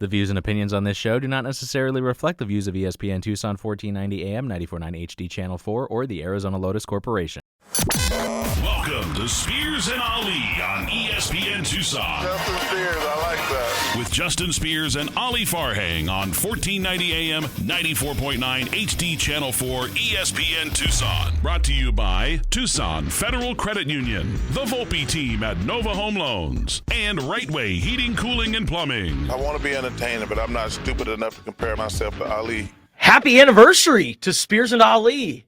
The views and opinions on this show do not necessarily reflect the views of ESPN Tucson 1490 AM, 94.9 HD Channel 4, or the Arizona Lotus Corporation. Welcome to Spears and Ali on ESPN Tucson. Justin Spears, I like that. With Justin Spears and Ali Farhang on 1490 AM, 94.9 HD Channel 4, ESPN Tucson. Brought to you by Tucson Federal Credit Union, the Volpe team at Nova Home Loans, and Rightway Heating, Cooling, and Plumbing. I want to be entertaining, but I'm not stupid enough to compare myself to Ali. Happy anniversary to Spears and Ali.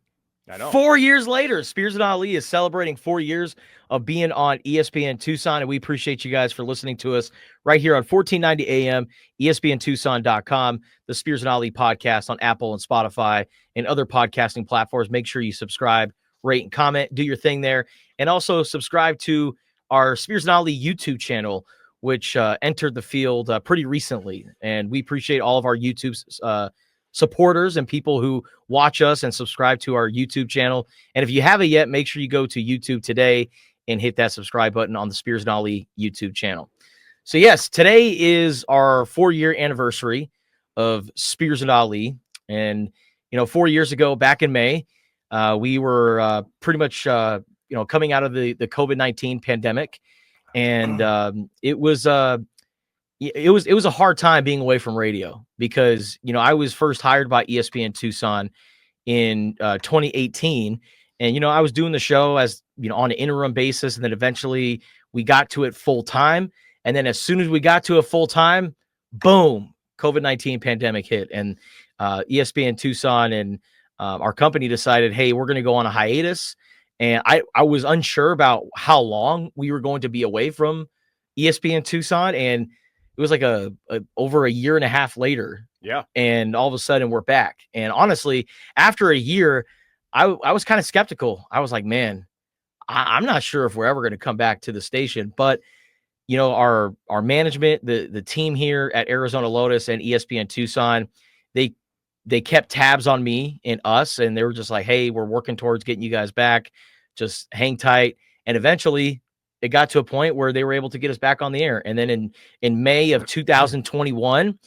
I know. 4 years later, Spears and Ali is celebrating 4 years of being on ESPN Tucson, and we appreciate you guys for listening to us right here on 1490 AM, ESPNTucson.com, the Spears and Ali podcast on Apple and Spotify and other podcasting platforms. Make sure you subscribe, rate, and comment. Do your thing there. And also subscribe to our Spears and Ali YouTube channel, which entered the field pretty recently. And we appreciate all of our YouTube supporters and people who watch us and subscribe to our YouTube channel. And if you haven't yet, make sure you go to YouTube today and hit that subscribe button on the Spears and Ali YouTube channel. So yes, today is our 4-year anniversary of Spears and Ali. And, 4 years ago, back in May, we were pretty much, coming out of the COVID-19 pandemic. And it was a hard time being away from radio because, I was first hired by ESPN Tucson in 2018. And, I was doing the show as, on an interim basis. And then eventually we got to it full time. And then as soon as we got to it full time, boom, COVID-19 pandemic hit. And ESPN Tucson and our company decided, hey, we're going to go on a hiatus. And I was unsure about how long we were going to be away from ESPN Tucson. And it was like over a year and a half later. Yeah. And all of a sudden we're back. And honestly, after a year, I was kind of skeptical. I was like, man, I'm not sure if we're ever going to come back to the station. But, our management, the team here at Arizona Lotus and ESPN Tucson, they kept tabs on me and us. And they were just like, hey, we're working towards getting you guys back. Just hang tight. And eventually it got to a point where they were able to get us back on the air. And then in May of 2021,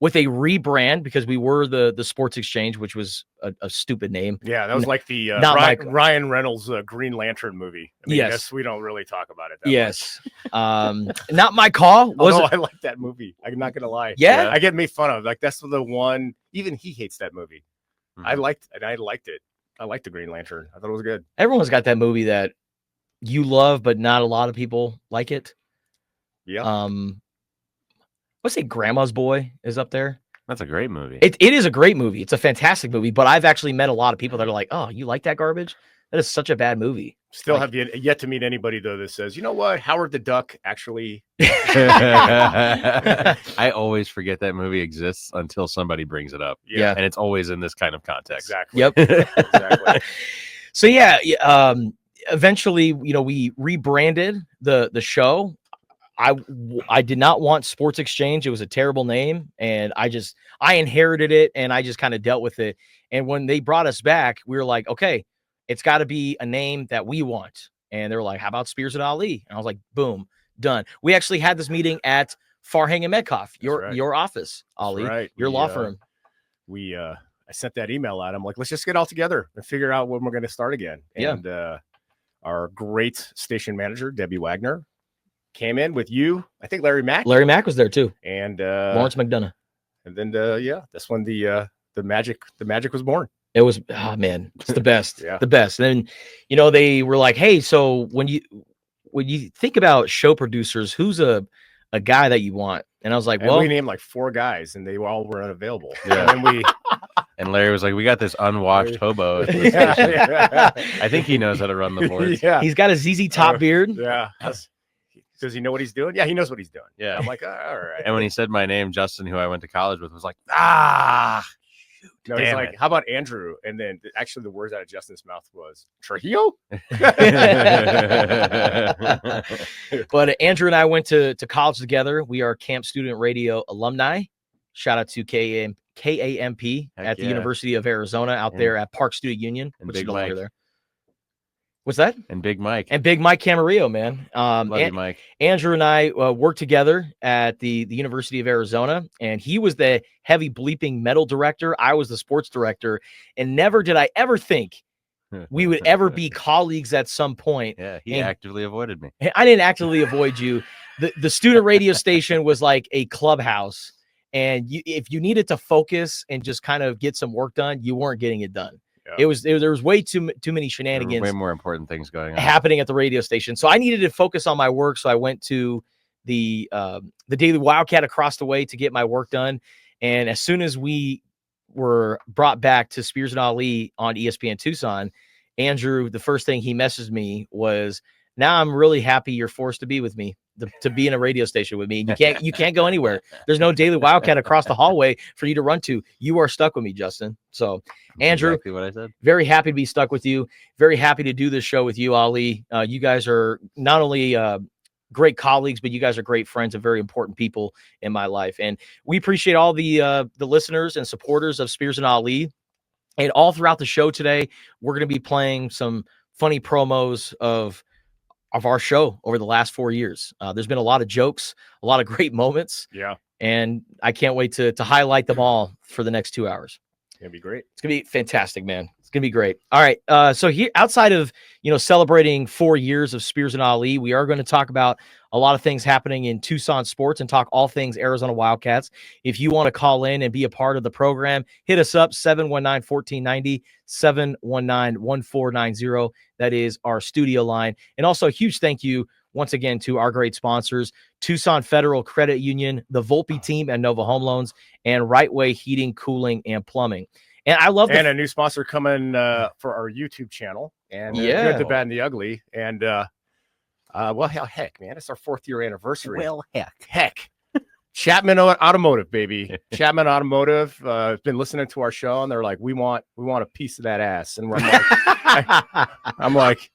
with a rebrand, because we were the Sports Exchange, which was a stupid name. Yeah, that was like the Ryan Reynolds Green Lantern movie. I guess we don't really talk about it that much. Not my call. I like that movie. I'm not going to lie. Yeah? I get made fun of. Like, that's the one, even he hates that movie. Mm-hmm. I liked it. I liked the Green Lantern. I thought it was good. Everyone's got that movie that you love, but not a lot of people like it. Yeah. Let's say Grandma's Boy is up there. That's a great movie. It is a great movie. It's a fantastic movie, but I've actually met a lot of people that are like, oh, you like that garbage? That is such a bad movie. Still have yet to meet anybody, though, that says, you know what? Howard the Duck actually. I always forget that movie exists until somebody brings it up. Yeah. And it's always in this kind of context. Exactly. Yep. Exactly. So, yeah, eventually, we rebranded the show. I did not want Sports Exchange. It was a terrible name. And I inherited it and I just kind of dealt with it. And when they brought us back, we were like, okay, it's got to be a name that we want. And they were like, how about Spears and Ali? And I was like, boom, done. We actually had this meeting at Farhang and Metcalf, your office, Ali, right. your law firm. I sent that email out. I'm like, let's just get all together and figure out when we're going to start again. And our great station manager, Debbie Wagner, came in with you. I think Larry Mack. Larry Mack was there too. And Lawrence McDonough. And then that's when the magic was born. It was, oh man, it's the best. Yeah. The best. And then, they were like, hey, so when you think about show producers, who's a guy that you want? And I was like, we named like 4 guys and they all were unavailable. Yeah. And then and Larry was like, we got this unwashed hobo. yeah. I think he knows how to run the boards. Yeah. He's got a ZZ Top beard. Yeah. Does he know what he's doing? Yeah, he knows what he's doing. Yeah. I'm like, all right. And when he said my name, Justin, who I went to college with, was like, no, he's like, how about Andrew? And then actually the words out of Justin's mouth was Trujillo. But Andrew and I went to college together. We are Camp Student Radio alumni. Shout out to KAMP at the University of Arizona out there at Park Student Union, which is no longer there. What's that? And Big Mike. And Big Mike Camarillo, man. Love you, Mike. Andrew and I worked together at the University of Arizona, and he was the heavy bleeping metal director. I was the sports director, and never did I ever think we would ever be colleagues at some point. Yeah, he actively avoided me. I didn't actively avoid you. The student radio station was like a clubhouse, and if you needed to focus and just kind of get some work done, you weren't getting it done. There was way too many shenanigans. Way more important things going on happening at the radio station. So I needed to focus on my work. So I went to the Daily Wildcat across the way to get my work done. And as soon as we were brought back to Spears and Ali on ESPN Tucson, Andrew, the first thing he messaged me was, "Now I'm really happy you're forced to be with me, to be in a radio station with me. You can't go anywhere. There's no Daily Wildcat across the hallway for you to run to. You are stuck with me, Justin." So, Andrew, exactly what I said. Very happy to be stuck with you. Very happy to do this show with you, Ali. You guys are not only great colleagues, but you guys are great friends and very important people in my life. And we appreciate all the listeners and supporters of Spears and Ali. And all throughout the show today, we're going to be playing some funny promos of our show over the last 4 years. There's been a lot of jokes, a lot of great moments. Yeah. And I can't wait to highlight them all for the next 2 hours. It's going to be great. It's going to be fantastic, man. It's going to be great. All right. So here, outside of, celebrating 4 years of Spears and Ali, we are going to talk about a lot of things happening in Tucson sports and talk all things Arizona Wildcats. If you want to call in and be a part of the program, hit us up, 719-1490, 719-1490. That is our studio line. And also a huge thank you once again to our great sponsors, Tucson Federal Credit Union, the Volpe team and Nova Home Loans, and Right Way Heating, Cooling, and Plumbing. And I love a new sponsor coming for our YouTube channel, and Good, the Bad, and the Ugly. And well, heck, man, it's our 4th year anniversary. Well, heck. Chapman Automotive, baby. Chapman Automotive has been listening to our show, and they're like, we want a piece of that ass. And I'm like,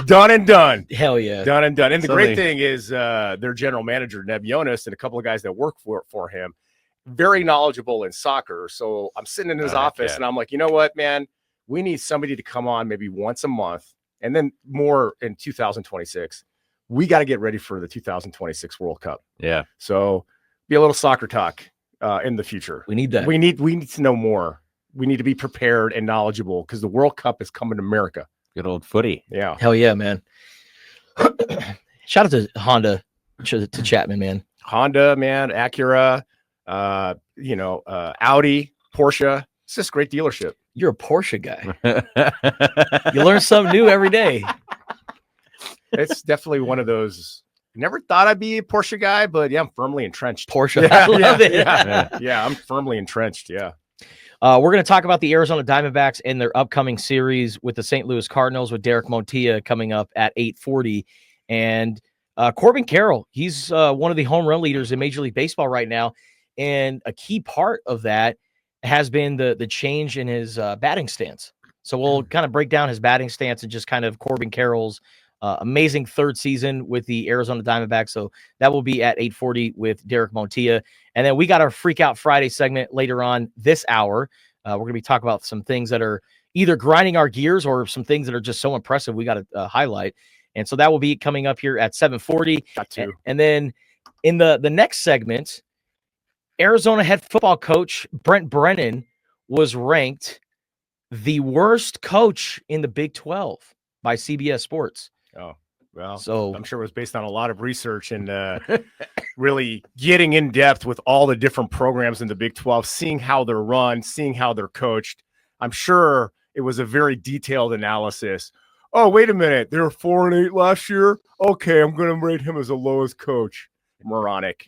done and done. Hell yeah. Done and done. And the great thing is their general manager, Neb Jonas, and a couple of guys that work for him, very knowledgeable in soccer. So I'm sitting in his office, and I'm like, you know what, man? We need somebody to come on maybe once a month, and then more in 2026. We got to get ready for the 2026 World Cup. Yeah. So be a little soccer talk in the future. We need that. We need to know more. We need to be prepared and knowledgeable because the World Cup is coming to America. Good old footy. Yeah. Hell yeah, man. Shout out to Honda, to Chapman, man. Honda, man, Acura, Audi, Porsche. It's just a great dealership. You're a Porsche guy. You learn something new every day. It's definitely one of those. Never thought I'd be a Porsche guy, but yeah, I'm firmly entrenched. Porsche. I love it. Yeah, I'm firmly entrenched. Yeah. We're going to talk about the Arizona Diamondbacks and their upcoming series with the St. Louis Cardinals with Derek Montilla coming up at 8:40. And Corbin Carroll, he's one of the home run leaders in Major League Baseball right now. And a key part of that has been the change in his batting stance. So we'll kind of break down his batting stance and just kind of Corbin Carroll's amazing third season with the Arizona Diamondbacks. So that will be at 8:40 with Derek Montilla. And then we got our Freak Out Friday segment later on this hour. We're going to be talking about some things that are either grinding our gears or some things that are just so impressive we got to highlight. And so that will be coming up here at 7:40. And then in the next segment, Arizona head football coach Brent Brennan was ranked the worst coach in the Big 12 by CBS Sports. Oh, well, so I'm sure it was based on a lot of research and really getting in depth with all the different programs in the Big 12, seeing how they're run, seeing how they're coached. I'm sure it was a very detailed analysis. Oh, wait a minute. They were 4-8 last year. Okay, I'm going to rate him as the lowest coach. Moronic.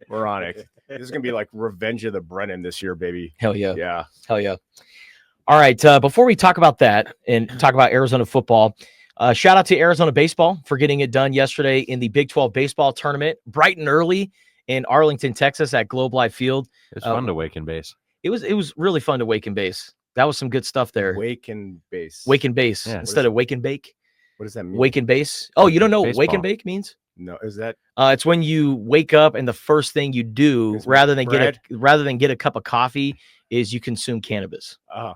This is going to be like Revenge of the Brennan this year, baby. Hell yeah. Yeah. Hell yeah. All right. Before we talk about that and talk about Arizona football, shout out to Arizona baseball for getting it done yesterday in the Big 12 baseball tournament, bright and early in Arlington, Texas at Globe Life Field. It was fun to wake and base. It was really fun to wake and base. That was some good stuff there. Wake and base. Wake and base instead of wake and bake. What does that mean? Wake and base. Oh, you don't know baseball. what wake and bake means? No, is that? It's when you wake up and the first thing you do, rather than get a cup of coffee, is you consume cannabis. Oh,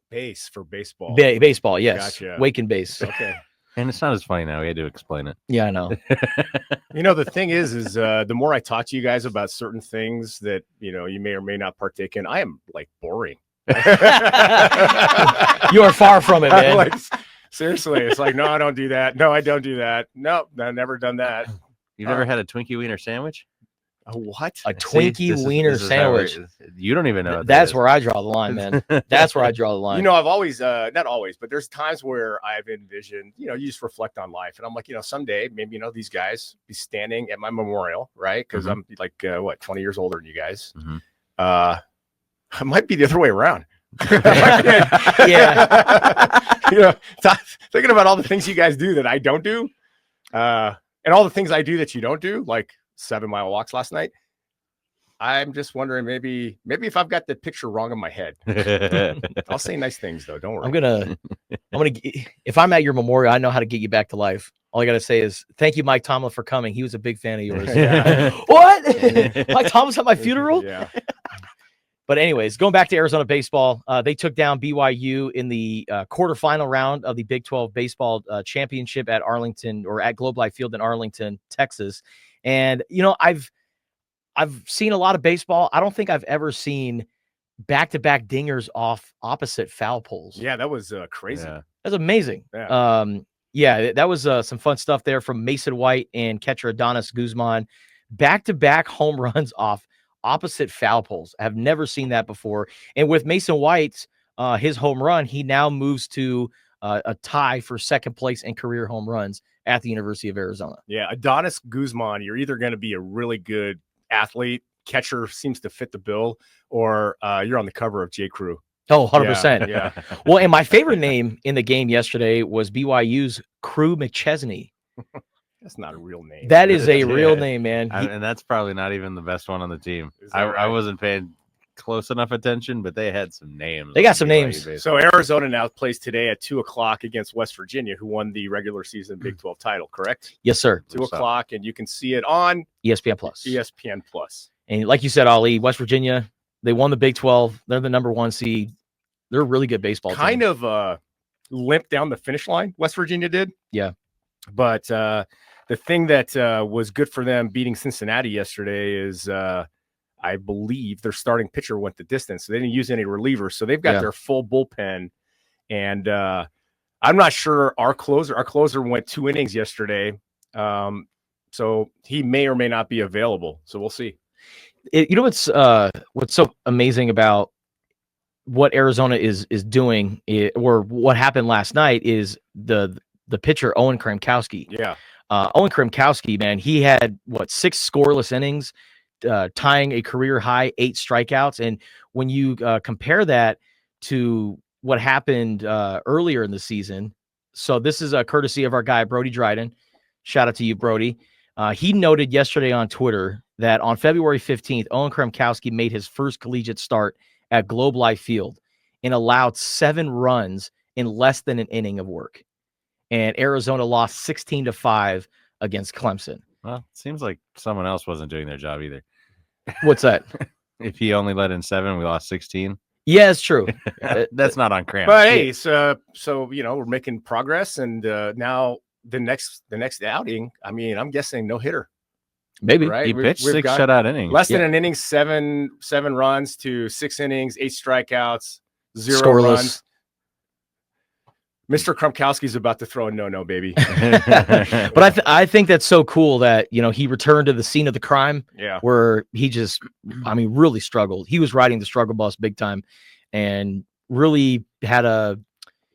Base for baseball. Baseball, yes. Gotcha. Wake and base. Okay. And it's not as funny now. We had to explain it. Yeah, I know. The thing is the more I talk to you guys about certain things that, you may or may not partake in, I am like boring. You are far from it, man. Like, seriously, it's like, no, I don't do that. No, I don't do that. No, I've never done that. You've never had a Twinkie wiener sandwich? A what? A Twinkie wiener sandwich. You don't even know. That's where I draw the line, man. That's where I draw the line. I've always, not always, but there's times where I've envisioned, you just reflect on life. And I'm like, someday maybe, these guys be standing at my memorial, right? Because I'm like, 20 years older than you guys. Mm-hmm. I might be the other way around. Yeah. Thinking about all the things you guys do that I don't do, and all the things I do that you don't do, like 7-mile walks last night. I'm just wondering, maybe if I've got the picture wrong in my head. I'll say nice things though. Don't worry. I'm gonna. If I'm at your memorial, I know how to get you back to life. All I gotta say is thank you, Mike Tomlin, for coming. He was a big fan of yours. What? Mike Tomlin's at my funeral? Yeah. But anyways, going back to Arizona baseball, they took down BYU in the quarterfinal round of the Big 12 baseball championship at Arlington, or at Globe Life Field in Arlington, Texas. And I've seen a lot of baseball. I don't think I've ever seen back-to-back dingers off opposite foul poles. Yeah, that was crazy. Yeah. That's amazing. Yeah. That was some fun stuff there from Mason White and catcher Adonis Guzman. Back-to-back home runs off opposite foul poles. I have never seen that before. And with Mason White's his home run, he now moves to a tie for second place in career home runs at the University of Arizona. Yeah, Adonis Guzman, you're either going to be a really good athlete, catcher seems to fit the bill, or you're on the cover of J. Crew. Oh, 100%. Yeah. Well, and my favorite name in the game yesterday was BYU's Crew McChesney. That's not a real name. That is a real name, man. And that's probably not even the best one on the team. I right? wasn't paying close enough attention, but they had some names. They got some names. So Arizona now plays today at 2:00 against West Virginia, who won the regular season Big 12 title, correct? Yes, sir. 2:00, and you can see it on ESPN Plus. ESPN Plus. And like you said, Ali, West Virginia, they won the Big 12. They're the number 1 seed. They're a really good baseball team. Kind of limped down the finish line, West Virginia did. Yeah. But the thing that was good for them beating Cincinnati yesterday is I believe their starting pitcher went the distance. So they didn't use any relievers. So they've got their full bullpen. And I'm not sure our closer went 2 innings yesterday. So he may or may not be available. So we'll see. What's so amazing about what Arizona is doing, or what happened last night, is the pitcher Owen Kramkowski. Yeah. Owen Kramkowski, man, he had 6 scoreless innings, tying a career high 8 strikeouts. And when you compare that to what happened earlier in the season, so this is a courtesy of our guy Brody Dryden. Shout out to you, Brody. He noted yesterday on Twitter that on February 15th, Owen Kramkowski made his first collegiate start at Globe Life Field and allowed 7 runs in less than an inning of work. And Arizona lost 16-5 against Clemson. Well, it seems like someone else wasn't doing their job either. What's that? If he only let in 7, we lost 16. Yeah, it's true. That's not on Cram. But hey, so we're making progress, and now the next outing, I mean, I'm guessing no hitter. Maybe. Right? He pitched 6 shutout innings. Less than an inning, seven runs to 6 innings, 8 strikeouts, 0 Scoreless. runs. Mr. Kramkowski's about to throw a no, baby. But I think that's so cool that, he returned to the scene of the crime. Yeah. Where he just, really struggled. He was riding the struggle bus big time, and really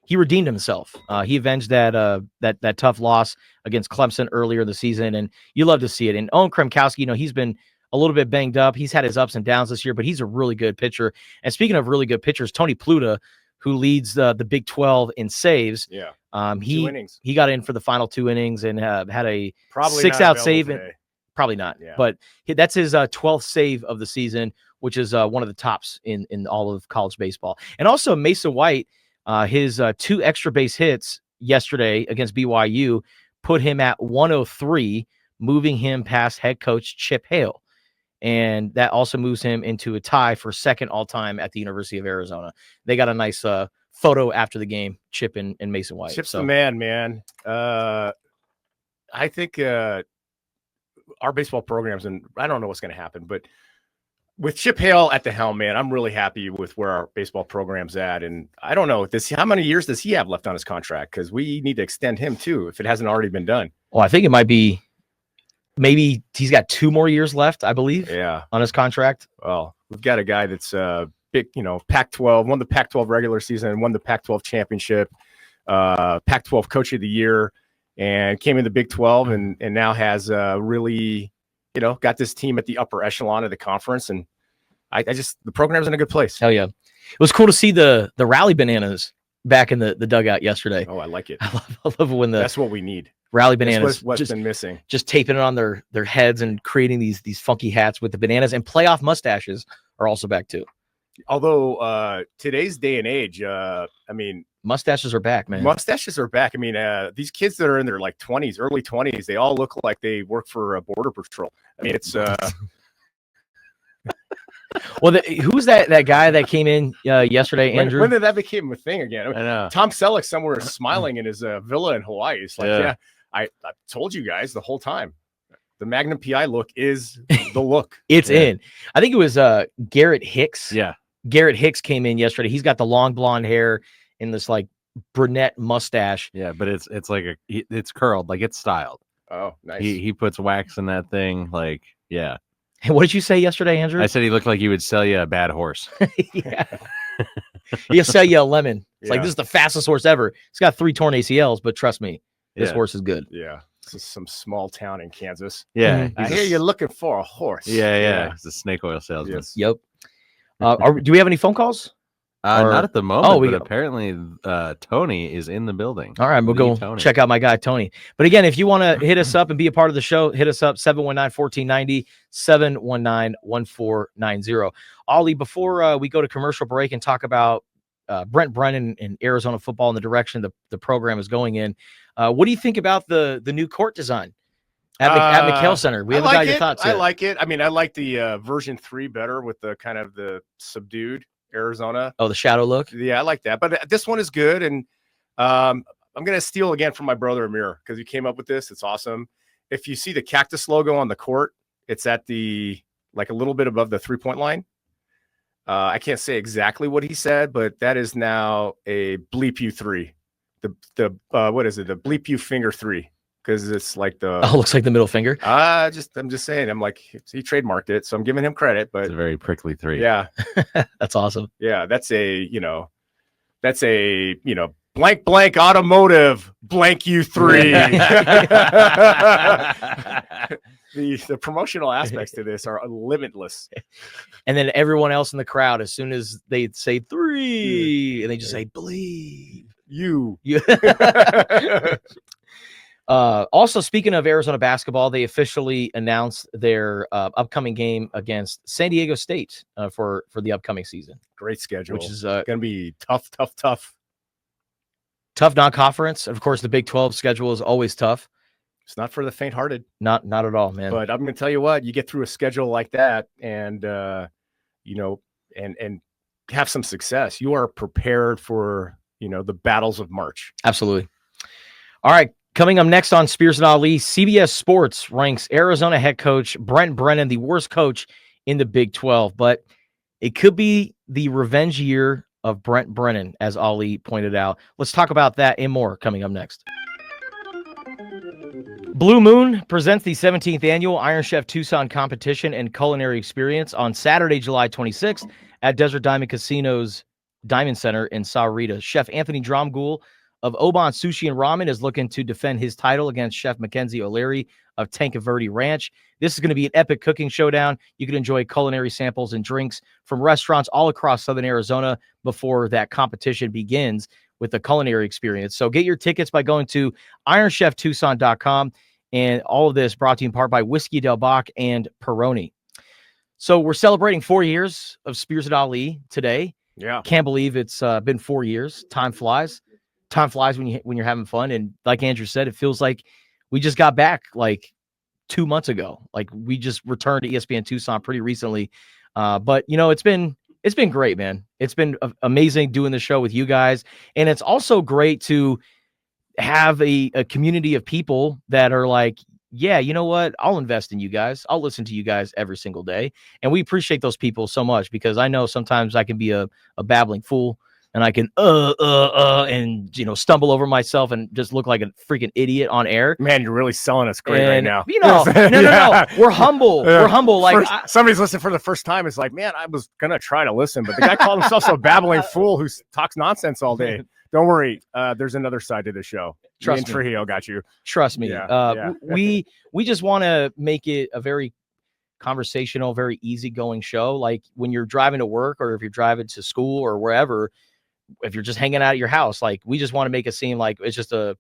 he redeemed himself. He avenged that tough loss against Clemson earlier in the season, and you love to see it. And Owen Kramkowski, he's been a little bit banged up. He's had his ups and downs this year, but he's a really good pitcher. And speaking of really good pitchers, Tony Pluta, who leads the Big 12 in saves. Yeah. 2 innings. He got in for the final 2 innings and had a Probably 6-out save. Probably not. Yeah. But that's his 12th save of the season, which is one of the tops in all of college baseball. And also Mason White, his 2 extra base hits yesterday against BYU put him at 103, moving him past head coach Chip Hale. and that also moves him into a tie for second all-time at the University of Arizona. They got a nice photo after the game, Chip and Mason White. Chip's the man. I think our baseball programs, and I don't know what's going to happen, but with Chip Hale at the helm, man, I'm really happy with where our baseball program's at. And I don't know, how many years does he have left on his contract? Because we need to extend him too, if it hasn't already been done. Well, I think it might be, maybe he's got 2 more years left, I believe, on his contract. Well, we've got a guy that's big, Pac-12, won the Pac-12 regular season and won the Pac-12 championship, Pac-12 coach of the year, and came in the Big 12 and now has really, got this team at the upper echelon of the conference. And I just, the program's in a good place. Hell yeah. It was cool to see the rally bananas back in the dugout yesterday. Oh, I like it. I love when that's what we need. Rally bananas. What's been missing. Just taping it on their heads and creating these funky hats with the bananas, and playoff mustaches are also back too. Although today's day and age, mustaches are back, man. Mustaches are back. These kids that are in their like 20s, early 20s, they all look like they work for a border patrol. It's well, who was that guy that came in yesterday, Andrew? When did that become a thing again? I know. Tom Selleck somewhere smiling in his villa in Hawaii. It's like, I told you guys the whole time. The Magnum PI look is the look. It's in. I think it was Garrett Hicks. Yeah. Garrett Hicks came in yesterday. He's got the long blonde hair and this like brunette mustache. Yeah, but it's like it's curled, like it's styled. Oh, nice. He puts wax in that thing, like, yeah. And what did you say yesterday, Andrew? I said he looked like he would sell you a bad horse. Yeah. He'll sell you a lemon. It's like, this is the fastest horse ever. He's got 3 torn ACLs, but trust me, this horse is good. Yeah. This is some small town in Kansas. Yeah. I hear you're looking for a horse. Yeah. He's a snake oil salesman. Yes. Yep. Do we have any phone calls? Not at the moment, but apparently Tony is in the building. All right, we'll go check out my guy, Tony. But again, if you want to hit us up and be a part of the show, hit us up, 719-1490, 719-1490. Ollie, before we go to commercial break and talk about Brent Brennan and Arizona football and the direction the program is going in, what do you think about the new court design at McHale Center? We haven't got your thoughts yet. I like it. I like the version 3 better with the kind of the subdued Arizona. Oh, the shadow look. Yeah, I like that. But this one is good. And I'm going to steal again from my brother Amir because he came up with this. It's awesome. If you see the cactus logo on the court, it's at a little bit above the 3-point line. I can't say exactly what he said, but that is now a bleep you 3. What is it? The bleep you finger 3. Because it's like looks like the middle finger. I'm just saying. I'm like, he trademarked it, so I'm giving him credit. But it's a very prickly 3. Yeah, that's awesome. Yeah, that's a blank automotive blank you 3. The promotional aspects to this are limitless. And then everyone else in the crowd, as soon as they say 3, and they just say believe you. Also, speaking of Arizona basketball, they officially announced their upcoming game against San Diego State for the upcoming season. Great schedule, which is going to be tough. Tough non-conference. Of course, the Big 12 schedule is always tough. It's not for the faint-hearted. Not at all, man. But I'm going to tell you what, you get through a schedule like that and, and have some success. You are prepared for, the battles of March. Absolutely. All right. Coming up next on Spears and Ali, CBS Sports ranks Arizona head coach Brent Brennan the worst coach in the Big 12, but it could be the revenge year of Brent Brennan, as Ali pointed out. Let's talk about that and more coming up next. Blue Moon presents the 17th annual Iron Chef Tucson competition and culinary experience on Saturday, July 26th at Desert Diamond Casino's Diamond Center in Sahuarita. Chef Anthony Dromgoole of Oban Sushi and Ramen is looking to defend his title against Chef Mackenzie O'Leary of Tanque Verde Ranch. This is going to be an epic cooking showdown. You can enjoy culinary samples and drinks from restaurants all across Southern Arizona before that competition begins with the culinary experience. So get your tickets by going to IronChefTucson.com. And all of this brought to you in part by Whiskey Del Bach and Peroni. So we're celebrating 4 years of Spears and Ali today. Yeah. Can't believe it's been 4 years. Time flies. Time flies when you're having fun. And like Andrew said, it feels like we just got back like 2 months ago. Like, we just returned to ESPN Tucson pretty recently. But it's been great, man. It's been amazing doing the show with you guys. And it's also great to have a community of people that are like, yeah, you know what? I'll invest in you guys. I'll listen to you guys every single day. And we appreciate those people so much, because I know sometimes I can be a babbling fool, and I can and stumble over myself and just look like a freaking idiot on air. Man, you're really selling us great right now. No. We're humble. We're humble. Like, somebody's listening for the first time. It's like, man, I was gonna try to listen, but the guy called himself a babbling fool who talks nonsense all day. Don't worry. There's another side to the show. Trust me. Trujillo got you. Trust me. We just want to make it a very conversational, very easygoing show. Like, when you're driving to work, or if you're driving to school or wherever, if you're just hanging out at your house, like, we just want to make it seem like it's just a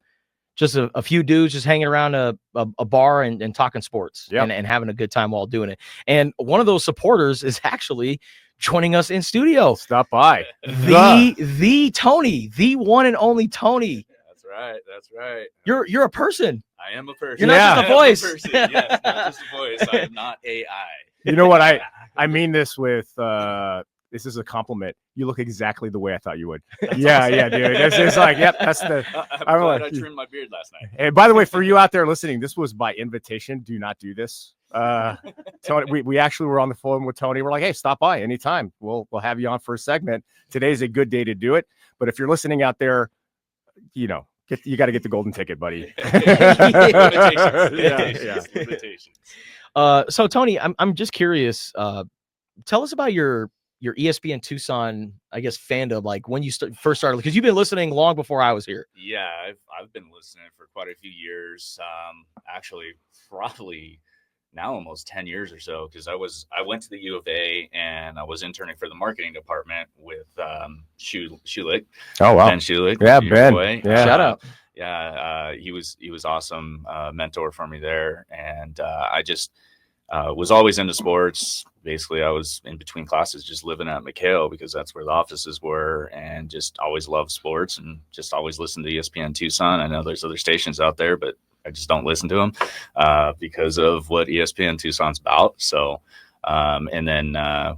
few dudes just hanging around a bar and talking sports and having a good time while doing it. And one of those supporters is actually joining us in studio. Stop by. The Tony, the one and only Tony. That's right. You're a person. I am a person. You're not just a voice. Yes, not just a voice. I am not AI. You know what? I mean this with this is a compliment. You look exactly the way I thought you would. Yeah, dude. It's like, yep, that's the. I'm glad I trimmed my beard last night. And by the way, for you out there listening, this was by invitation. Do not do this. Tony, we actually were on the phone with Tony. We're like, hey, stop by anytime. We'll have you on for a segment. Today's a good day to do it. But if you're listening out there, you got to get the golden ticket, buddy. Invitations. So Tony, I'm just curious. Tell us about your ESPN Tucson, I guess, fandom. Like, when you first started, because you've been listening long before I was here. Yeah, I've been listening for quite a few years. Actually, probably now almost 10 years or so, because I went to the U of A and I was interning for the marketing department with Schulich. Oh wow, Ben Schulich. Yeah, Ben. Yeah. Shout out. Yeah, he was awesome, mentor for me there, and I just was always into sports. Basically, I was in between classes, just living at McHale because that's where the offices were, and just always loved sports and just always listened to ESPN Tucson. I know there's other stations out there, but I just don't listen to them because of what ESPN Tucson's about. So, and then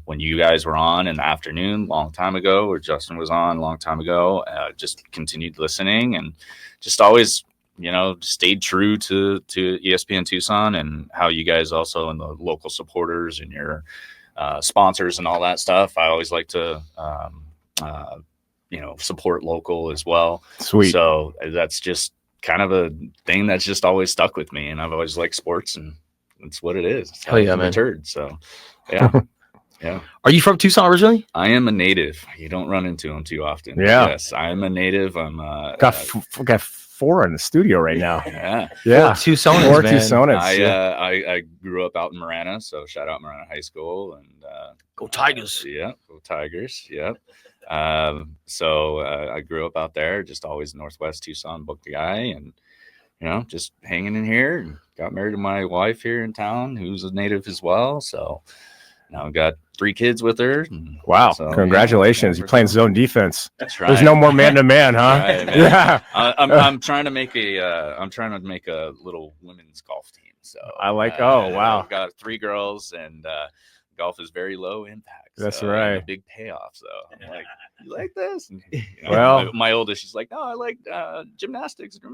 when you guys were on in the afternoon, long time ago, or Justin was on a long time ago, just continued listening and just always, stayed true to ESPN Tucson and how you guys also, and the local supporters and your sponsors and all that stuff. I always like to, support local as well. Sweet. So that's just kind of a thing that's just always stuck with me, and I've always liked sports, and that's what it is. Hell yeah, man. So yeah. Yeah. Are you from Tucson originally? I am a native. You don't run into them too often. Yeah. Yes, I am a native. I'm got 4 in the studio right now. Yeah. Four Tucsonans. I grew up out in Marana, so shout out Marana High School, and Go Tigers. Yeah, go Tigers. Yep. So I grew up out there, just always Northwest Tucson book guy, and just hanging in here, and got married to my wife here in town, who's a native as well. So now I've got 3 kids with her. Wow. So, congratulations. You're playing zone defense. That's right. There's no more man to man, huh? Right, man. Yeah. I'm trying to make a little women's golf team. So I like, wow. I've got 3 girls, and golf is very low impact. That's right. A big payoff. So I'm like, you like this? And, well, my oldest, she's like, no, I like gymnastics. I'm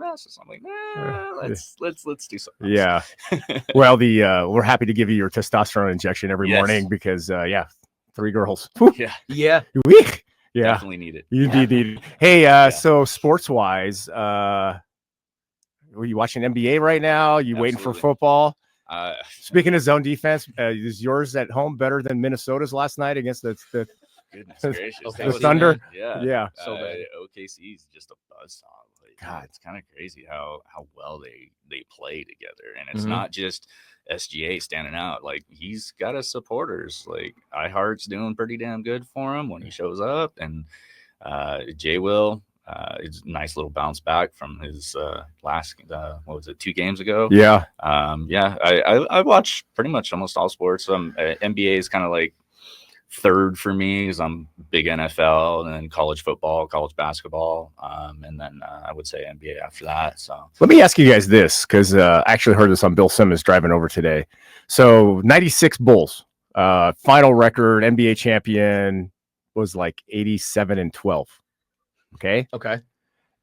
like, let's do something. Yeah. Well, we're happy to give you your testosterone injection every morning because 3 girls. Yeah. Yeah. Definitely need it. You need it. Hey, so sports wise, were you watching NBA right now? You waiting for football? Speaking of zone defense, is yours at home better than Minnesota's last night against the goodness gracious, the Thunder? Yeah. So bad. OKC is just a buzzsaw. God, it's kind of crazy how well they play together, and it's not just SGA standing out. Like, he's got his supporters. Like, iHeart's doing pretty damn good for him when he shows up, and Jay Will. It's a nice little bounce back from his last 2 games ago. Yeah. I watch pretty much almost all sports. NBA is kind of like third for me because I'm big NFL and then college football, college basketball, and then I would say NBA after that. So let me ask you guys this, because I actually heard this on Bill Simmons driving over today. So 96 Bulls, final record, NBA champion was like 87-12. Okay.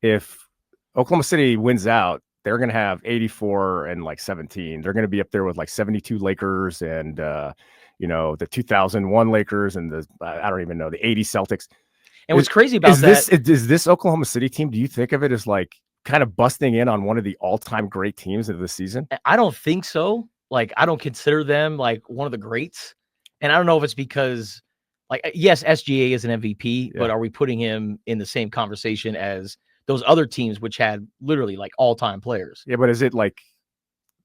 If Oklahoma City wins out, they're going to have 84 and like 17. They're going to be up there with like 72 Lakers and, the 2001 Lakers and I don't even know, the 80 Celtics. And what's crazy about is this Oklahoma City team, do you think of it as like kind of busting in on one of the all-time great teams of the season? I don't think so. Like, I don't consider them like one of the greats. And I don't know if it's because, like, yes, SGA is an MVP, but are we putting him in the same conversation as those other teams which had literally like all-time players? Yeah, but is it like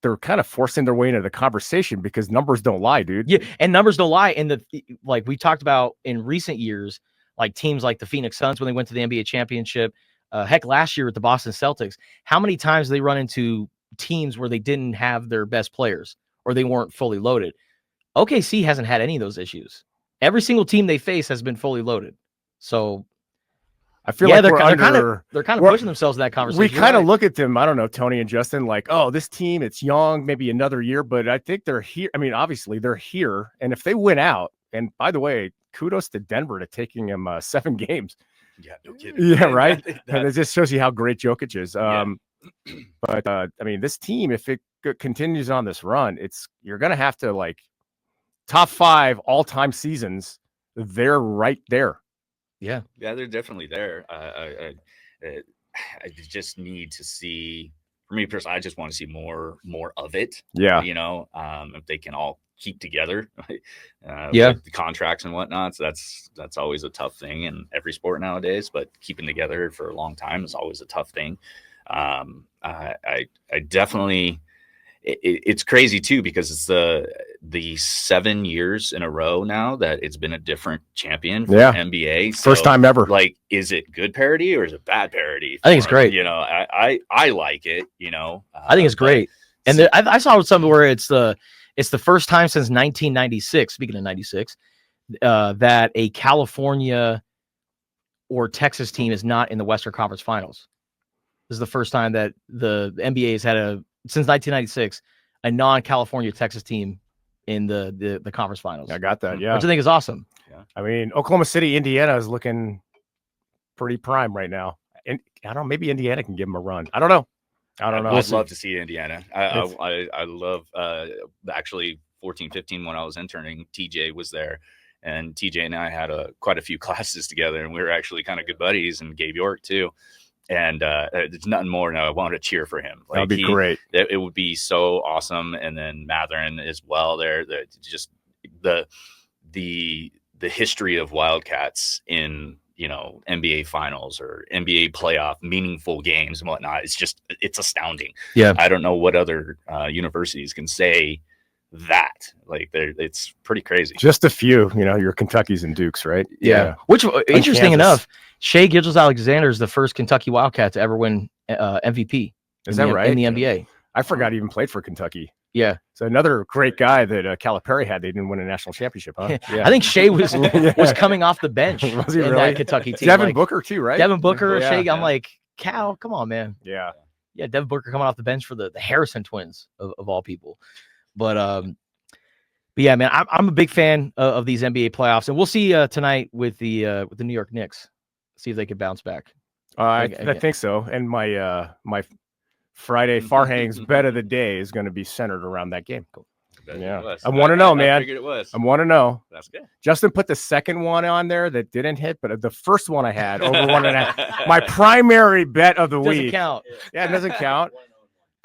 they're kind of forcing their way into the conversation because numbers don't lie, dude? Yeah, and numbers don't lie. And like we talked about in recent years, like teams like the Phoenix Suns when they went to the NBA championship, heck, last year with the Boston Celtics, how many times they run into teams where they didn't have their best players or they weren't fully loaded? OKC hasn't had any of those issues. Every single team they face has been fully loaded. So I feel like they're kind of pushing themselves in that conversation. We kind of look at them, I don't know, Tony and Justin, like, oh, this team, it's young, maybe another year, but I think they're here. I mean, obviously they're here. And if they win out, and by the way, kudos to Denver to taking them 7 games. Yeah, no kidding. Yeah, right. And it just shows you how great Jokic is. But I mean, this team, if it continues on this run, you're going to have to like top 5 all-time seasons. They're right there. Yeah, they're definitely there. I just need to see. For me personally, I just want to see more of it. Yeah, if they can all keep together, with the contracts and whatnot. So that's always a tough thing in every sport nowadays. But keeping together for a long time is always a tough thing. I definitely. It's crazy too because it's the 7 years in a row now that it's been a different champion for NBA. So, first time ever. Like, is it good parody or is it bad parody? I think it's great. I like it. I think it's great. And I saw something where it's the first time since 1996. Speaking of 96, that a California or Texas team is not in the Western Conference Finals. This is the first time that the NBA has had since 1996, a non-California Texas team in the conference finals. I got that. Yeah. Which I think is awesome. Yeah. I mean, Oklahoma City, Indiana is looking pretty prime right now. And I don't know, maybe Indiana can give them a run. I don't know. I'd love to see Indiana. I love actually 14-15 when I was interning, TJ was there. And TJ and I had quite a few classes together, and we were actually kind of good buddies, and Gabe York too. And there's nothing more now. I want to cheer for him. That'd be great. It would be so awesome. And then Matherin as well. There, just the history of Wildcats in NBA finals or NBA playoff meaningful games and whatnot. It's astounding. Yeah, I don't know what other universities can say that. Like, it's pretty crazy. Just a few, your Kentuckys and Dukes, right? Yeah. Which, interesting enough, Shai Gilgeous-Alexander is the first Kentucky Wildcat to ever win MVP. Is that right? In the NBA. I forgot he even played for Kentucky. Yeah. So another great guy that Calipari had. They didn't win a national championship, huh? Yeah. I think Shai was coming off the bench was he in really? That Kentucky team. Devin Booker too, right? Devin Booker, yeah, Shai. yeah. I'm like, Cal, come on, man. Yeah. Yeah, Devin Booker coming off the bench for the Harrison twins of all people. But yeah, man, I'm a big fan of these NBA playoffs, and we'll see tonight with the New York Knicks. See if they can bounce back. I think so. And my Friday Farhang's bet of the day is going to be centered around that game. Yeah, I want to know, man. I figured it was. I want to know. That's good. Justin put the second one on there that didn't hit, but the first one I had over 1.5. My primary bet of the Doesn't week. count. Yeah, it doesn't count.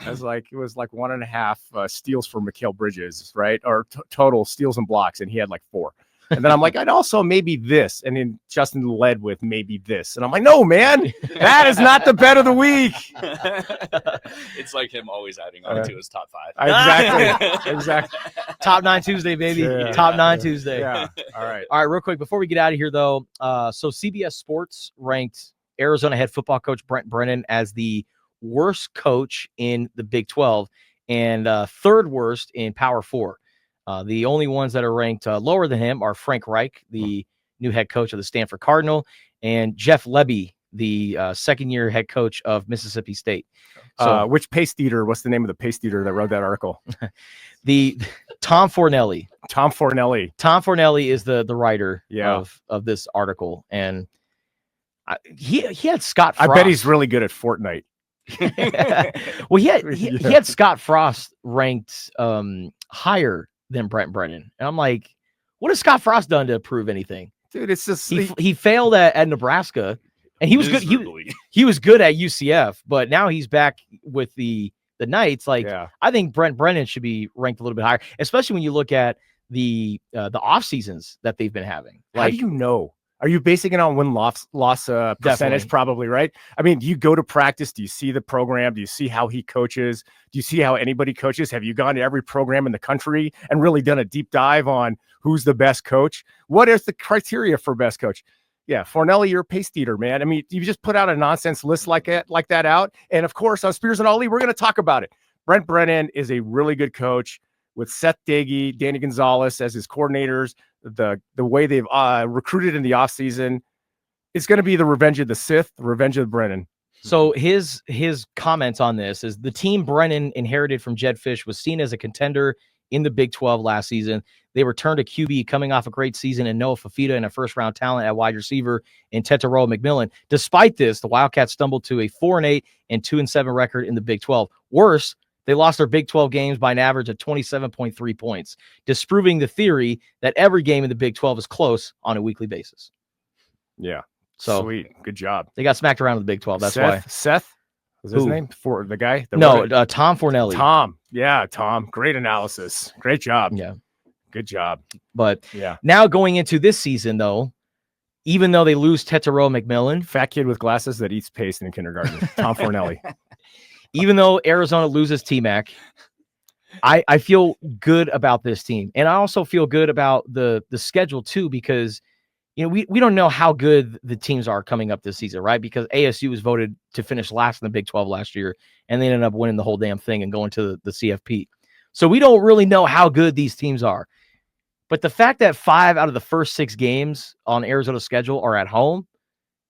It was like 1.5 steals for Mikal Bridges, right? Or total steals and blocks, and he had like 4. And then I'm like, I'd also maybe this. And then Justin led with maybe this. And I'm like, no, man, that is not the bet of the week. It's like him always adding on to his top 5. Exactly. Top 9 Tuesday, baby. Yeah. Top 9 Tuesday. Yeah. All right, real quick, before we get out of here, though, so CBS Sports ranked Arizona head football coach Brent Brennan as the worst coach in the Big 12 and third worst in Power 4. The only ones that are ranked lower than him are Frank Reich, the new head coach of the Stanford Cardinal, and Jeff Lebby, the second-year head coach of Mississippi State. So, which paste eater? What's the name of the paste eater that wrote that article? the Tom Fornelli. Tom Fornelli. Tom Fornelli is the writer Yeah. of this article, and he had Scott Frost. I bet he's really good at Fortnite. Well, he had Scott Frost ranked higher than Brent Brennan, and I'm like, what has Scott Frost done to prove anything? Dude, it's just he failed at Nebraska, and he was good. He was good at UCF, but now he's back with the Knights. Like, I think Brent Brennan should be ranked a little bit higher, especially when you look at the off seasons that they've been having. Like, how do you know? Are you basing it on win-loss percentage? Definitely. Probably, right? I mean, do you go to practice? Do you see the program? Do you see how he coaches? Do you see how anybody coaches? Have you gone to every program in the country and really done a deep dive on who's the best coach? What is the criteria for best coach? Yeah, Fornelli, you're a paste eater, man. I mean, you just put out a nonsense list like that out. And of course, on Spears and Ali, we're going to talk about it. Brent Brennan is a really good coach with Seth Dagey, Danny Gonzalez as his coordinators. The way they've recruited in the offseason, it's going to be the revenge of the Sith, the revenge of Brennan. So his comments on this is the team Brennan inherited from Jed Fish was seen as a contender in the Big 12 last season. They returned a QB coming off a great season in Noah Fafita and a first-round talent at wide receiver in Tetairoa McMillan. Despite this, the Wildcats stumbled to a 4-8 and 2-7 record in the Big 12. Worse, they lost their Big 12 games by an average of 27.3 points, disproving the theory that every game in the Big 12 is close on a weekly basis. Yeah. So sweet. Good job. They got smacked around in the Big 12. That's why. Seth? Was his name? For the guy? Tom Fornelli. Tom. Yeah, Tom. Great analysis. Great job. Yeah. Good job. But yeah, now going into this season, though, even though they lose Tetairoa McMillan, fat kid with glasses that eats paste in kindergarten, Tom Fornelli. Even though Arizona loses T-Mac, I feel good about this team. And I also feel good about the schedule too, because we don't know how good the teams are coming up this season, right? Because ASU was voted to finish last in the Big 12 last year, and they ended up winning the whole damn thing and going to the CFP. So we don't really know how good these teams are. But the fact that 5 out of the first 6 games on Arizona's schedule are at home,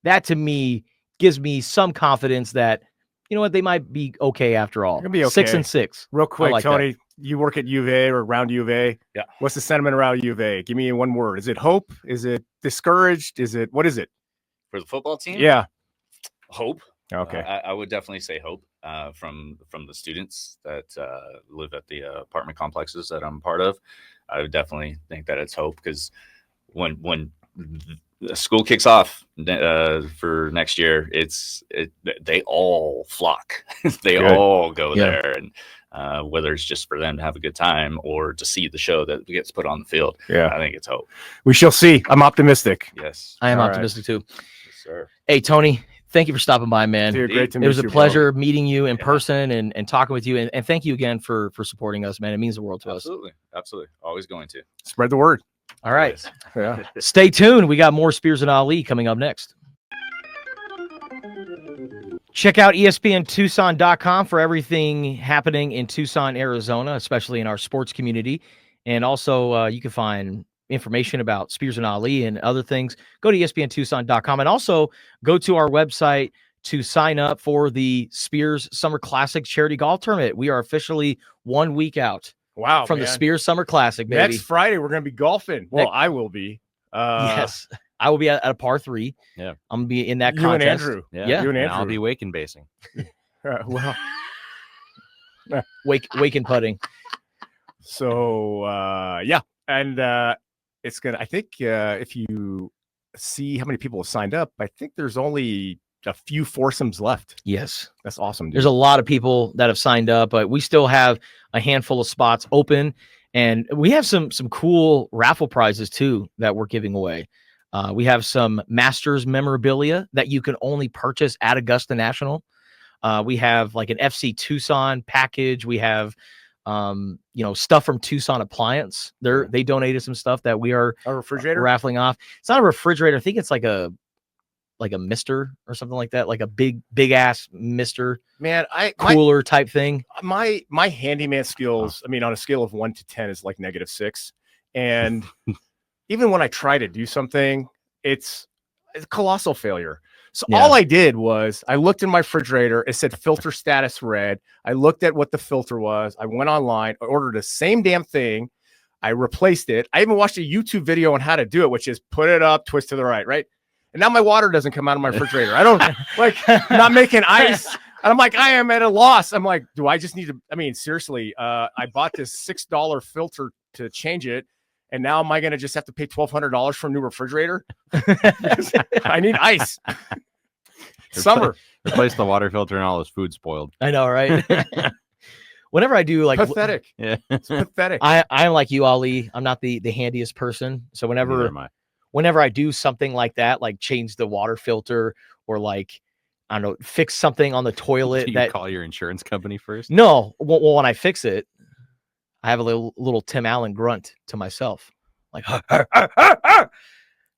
that to me gives me some confidence that, you know what, they might be okay after all. They're gonna be okay. 6-6. Real quick, like Tony, that. You work at U of A or around U of A. Yeah. What's the sentiment around U of A? Give me one word. Is it hope? Is it discouraged? What is it? For the football team? Yeah. Hope. Okay. I would definitely say hope from the students that live at the apartment complexes that I'm part of. I would definitely think that it's hope, because when the school kicks off for next year, they all flock. They Good. all go there, and whether it's just for them to have a good time or to see the show that gets put on the field. Yeah, I think it's hope. We shall see. I'm optimistic. Yes, I am all optimistic too. Yes, sir. Hey, Tony, thank you for stopping by, man. Dude, great to meet it was you, a pleasure bro. meeting you in person and talking with you. And thank you again for supporting us, man. It means the world to us. Absolutely. Always going to. Spread the word. All right. Yeah. Stay tuned. We got more Spears and Ali coming up next. Check out ESPNTucson.com for everything happening in Tucson, Arizona, especially in our sports community. And also, you can find information about Spears and Ali and other things. Go to ESPNTucson.com and also go to our website to sign up for the Spears Summer Classic Charity Golf Tournament. We are officially 1 week out. Wow. From man. the Spears Summer Classic, baby. Next Friday, we're going to be golfing. Well, I will be. Yes. I will be at a par 3. Yeah. I'm going to be in that You contest. and Andrew. Yeah. You and And I'll Andrew. be waking basing. Well, Wake and putting. so, yeah. And it's going to, I think if you see how many people have signed up, I think there's only a few foursomes left. Yes. That's awesome, dude. There's a lot of people that have signed up, but we still have a handful of spots open. And we have some cool raffle prizes too that we're giving away. We have some Masters memorabilia that you can only purchase at Augusta National. We have like an FC Tucson package. We have, stuff from Tucson Appliance. They donated some stuff that we are a refrigerator. raffling off. It's not a refrigerator. I think it's like a like a mister or something like that, like a big ass mister, man, cooler type thing. My handyman skills, I mean, on a scale of 1 to 10 is like -6. And even when I try to do something, it's a colossal failure. So all I did was I looked in my refrigerator. It said filter status red. I looked at what the filter was. I went online, I ordered the same damn thing. I replaced it. I even watched a YouTube video on how to do it, which is put it up, twist to the right, right? And now my water doesn't come out of my refrigerator. I don't like not making ice. And I'm like, I am at a loss. I'm like, do I just need to? I mean, seriously, I bought this $6 filter to change it. And now am I going to just have to pay $1,200 for a new refrigerator? I need ice. Summer. Replace the water filter and all this food spoiled. I know, right? Whenever I do like pathetic. Yeah. It's pathetic. I'm like you, Ali. I'm not the handiest person. So whenever I do something like that, like change the water filter or like, I don't know, fix something on the toilet. Do you call your insurance company first? No. Well, when I fix it, I have a little Tim Allen grunt to myself. Like,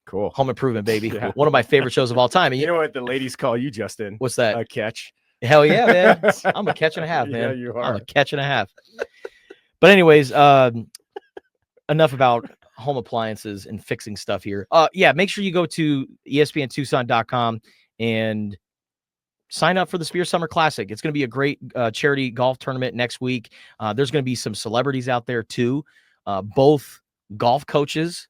cool. Home Improvement, baby. Yeah. One of my favorite shows of all time. And you know what the ladies call you, Justin? What's that? A catch. Hell yeah, man. I'm a catch and a half, man. Yeah, you are. I'm a catch and a half. But anyways, enough about home appliances and fixing stuff here. Yeah, make sure you go to ESPNTucson.com and sign up for the Spears Summer Classic. It's going to be a great charity golf tournament next week. There's going to be some celebrities out there too. Both golf coaches,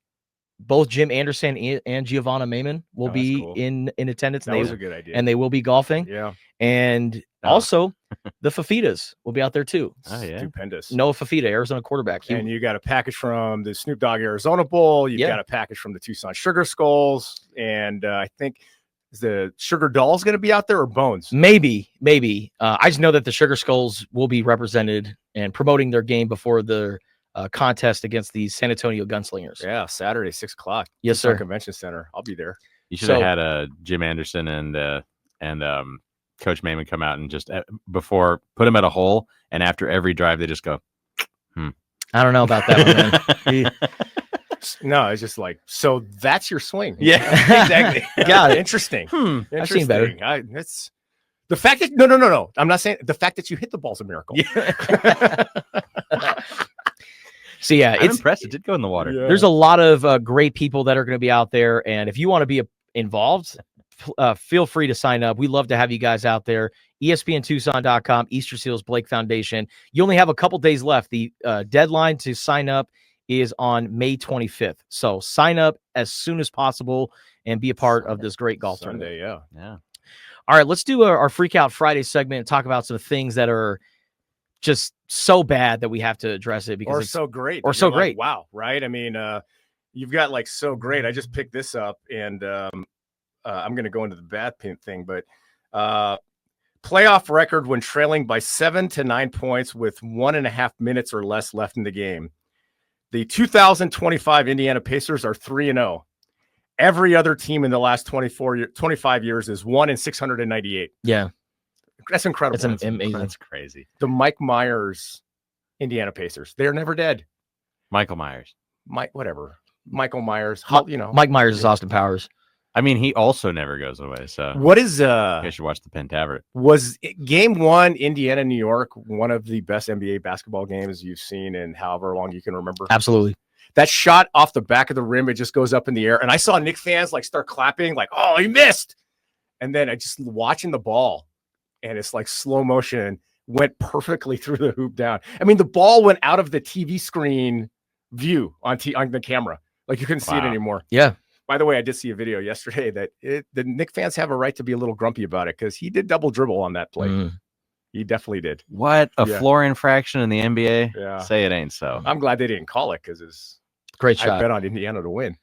both Jim Anderson and Giovanna Maimon will be cool. in attendance. That was a good idea. And they will be golfing. Yeah. And also the Fafitas will be out there too. Oh, yeah. Stupendous. Noah Fafita, Arizona quarterback. And you got a package from the Snoop Dogg Arizona Bowl. You've got a package from the Tucson Sugar Skulls. And I think is the Sugar Dolls going to be out there or Bones? Maybe. I just know that the Sugar Skulls will be represented and promoting their game before the contest against the San Antonio Gunslingers. Yeah, Saturday, 6:00. Yes, sir. Convention Center. I'll be there. You should have had Jim Anderson and Coach Maimon come out and just before put him at a hole, and after every drive they just go, I don't know about that one, man. No, it's just like, so that's your swing. Yeah, exactly. Got it. Interesting. I've seen better. It's the fact that no. I'm not saying the fact that you hit the ball's a miracle. Yeah. So yeah, I'm impressed. It did go in the water. Yeah. There's a lot of great people that are going to be out there, and if you want to be involved, feel free to sign up. We love to have you guys out there. ESPNTucson.com, Easter Seals Blake Foundation. You only have a couple days left. The deadline to sign up is on May 25th. So sign up as soon as possible and be a part of this great golf tournament. Yeah. All right, let's do our Freak Out Friday segment and talk about some things that are just so bad that we have to address it because it's so great. Or so great. Like, wow. Right. I mean, you've got like so great. I just picked this up and I'm going to go into the bad thing, but playoff record when trailing by 7 to 9 points with 1.5 minutes or less left in the game. The 2025 Indiana Pacers are 3-0. Every other team in the last 25 years is 1-698. Yeah. That's incredible. That's amazing. That's crazy. The Mike Myers Indiana Pacers. They're never dead. Michael Myers. Michael Myers. Mike Myers is Austin Powers. I mean, he also never goes away. So what is you guys should watch the Pentaveret. Was game 1 Indiana, New York, one of the best NBA basketball games you've seen in however long you can remember? Absolutely. That shot off the back of the rim, it just goes up in the air. And I saw Knicks fans like start clapping, like, oh, he missed. And then I just watching the ball. And it's like slow motion, went perfectly through the hoop down. I mean, the ball went out of the TV screen view on the camera. Like you couldn't see it anymore. Yeah. By the way, I did see a video yesterday that the Knicks fans have a right to be a little grumpy about it because he did double dribble on that play. He definitely did. What? A floor infraction in the NBA? Yeah. Say it ain't so. I'm glad they didn't call it because it's great shot. I bet on Indiana to win.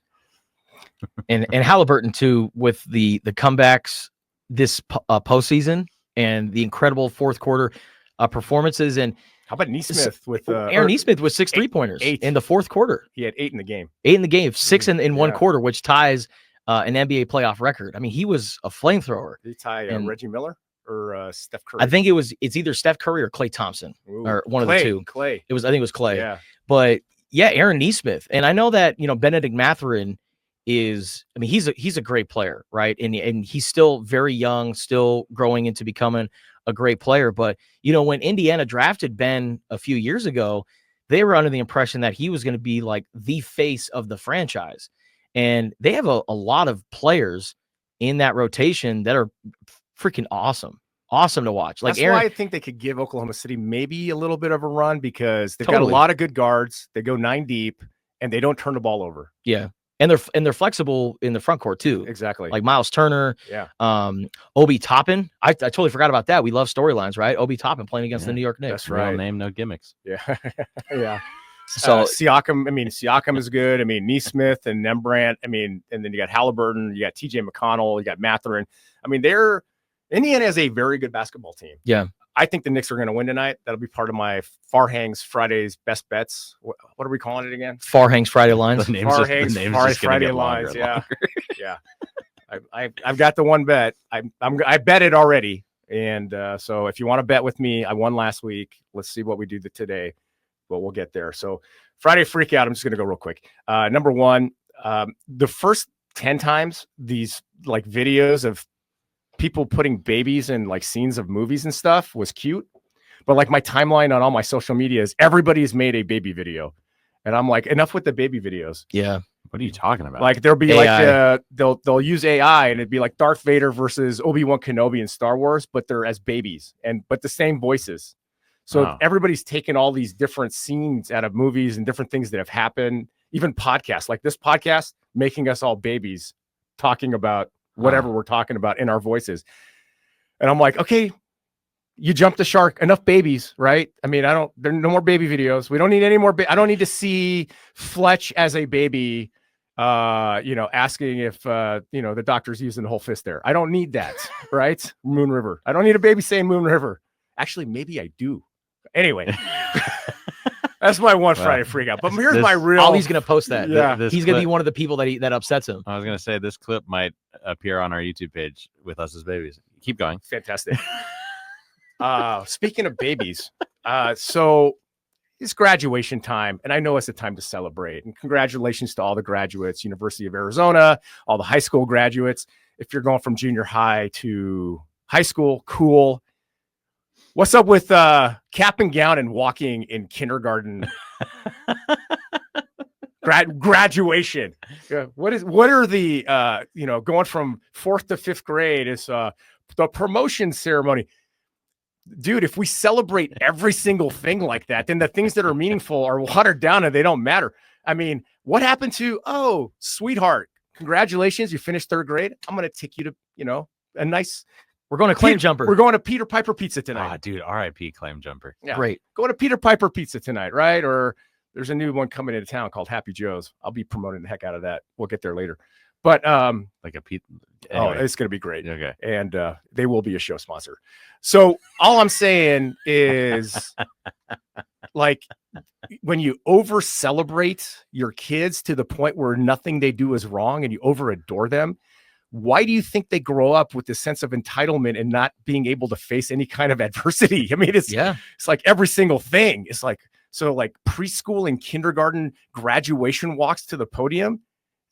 and Halliburton, too, with the comebacks this postseason. And the incredible fourth quarter performances. And how about Neesmith with Aaron Neesmith with 6 3-pointers in the fourth quarter? He had 8 in the game. 8 in the game, 6 in one quarter, which ties an NBA playoff record. I mean, he was a flamethrower. Did he tie Reggie Miller or Steph Curry? I think it's either Steph Curry or Klay Thompson. Or one of the two. Klay. I think it was Klay. Yeah. But yeah, Aaron Neesmith. And I know that, Benedict Mathurin is, I mean, he's a great player, right? And he's still very young, still growing into becoming a great player. But, you know, when Indiana drafted Ben a few years ago, they were under the impression that he was going to be like the face of the franchise. And they have a lot of players in that rotation that are freaking awesome to watch. Like that's Aaron, why I think they could give Oklahoma City maybe a little bit of a run, because they've got Totally. a lot of good guards. They go 9 deep and they don't turn the ball over. yeah. And they're flexible in the front court too. Exactly. Like Miles Turner, Yeah. Obi Toppin. I totally forgot about that. We love storylines, right? Obi Toppin playing against the New York Knicks. That's Real right. name, no gimmicks. Yeah. Yeah. So Siakam is good. I mean, Neesmith and Nembrandt. I mean, and then you got Halliburton, you got TJ McConnell, you got Mathurin. I mean, Indiana has a very good basketball team. Yeah. I think the Knicks are going to win tonight. That'll be part of my Farhangs Friday's best bets. What are we calling it again? Farhangs Friday lines. The name's just Friday get longer lines. and Yeah. longer. Yeah. I've got the one bet. I bet it already. And so if you want to bet with me, I won last week. Let's see what we do today, but we'll get there. So Friday freak out. I'm just going to go real quick. Number one, the first 10 times these like videos of people putting babies in like scenes of movies and stuff was cute. But like my timeline on all my social media is everybody's made a baby video. And I'm like, enough with the baby videos. Yeah. What are you talking about? Like there'll be AI. like they'll use AI and it'd be like Darth Vader versus Obi-Wan Kenobi in Star Wars, but they're as babies but the same voices. So Wow. everybody's taken all these different scenes out of movies and different things that have happened, even podcasts like this podcast, making us all babies talking about whatever we're talking about in our voices. And I'm like, okay, you jumped the shark, enough babies, right? I mean, there are no more baby videos. We don't need any more. I don't need to see Fletch as a baby, asking if, the doctor's using the whole fist there. I don't need that, right? Moon River. I don't need a baby saying Moon River. Actually, maybe I do. Anyway, that's my one Friday freak out. But here's my real. Ollie's going to post that. Yeah. He's going to be one of the people that upsets him. I was going to say this clip might appear on our YouTube page with us as babies. Keep going. Fantastic. Speaking of babies, so it's graduation time, and I know it's a time to celebrate. And congratulations to all the graduates, University of Arizona, all the high school graduates. If you're going from junior high to high school, cool. What's up with cap and gown and walking in kindergarten? Graduation. What are the going from 4th to 5th grade is the promotion ceremony. Dude, if we celebrate every single thing like that, then the things that are meaningful are watered down and they don't matter. I mean, what happened to, sweetheart, congratulations, you finished 3rd grade. I'm going to take you to, a nice. We're going to Claim Jumper. We're going to Peter Piper Pizza tonight. Dude, RIP Claim Jumper. Yeah. Great. Going to Peter Piper Pizza tonight, right? Or there's a new one coming into town called Happy Joe's. I'll be promoting the heck out of that. We'll get there later. But Like a pizza. anyway. It's going to be great. Okay. And they will be a show sponsor. So all I'm saying is like when you over celebrate your kids to the point where nothing they do is wrong and you over adore them, why do you think they grow up with this sense of entitlement and not being able to face any kind of adversity? I mean, it's like every single thing. It's like, so like preschool and kindergarten graduation walks to the podium.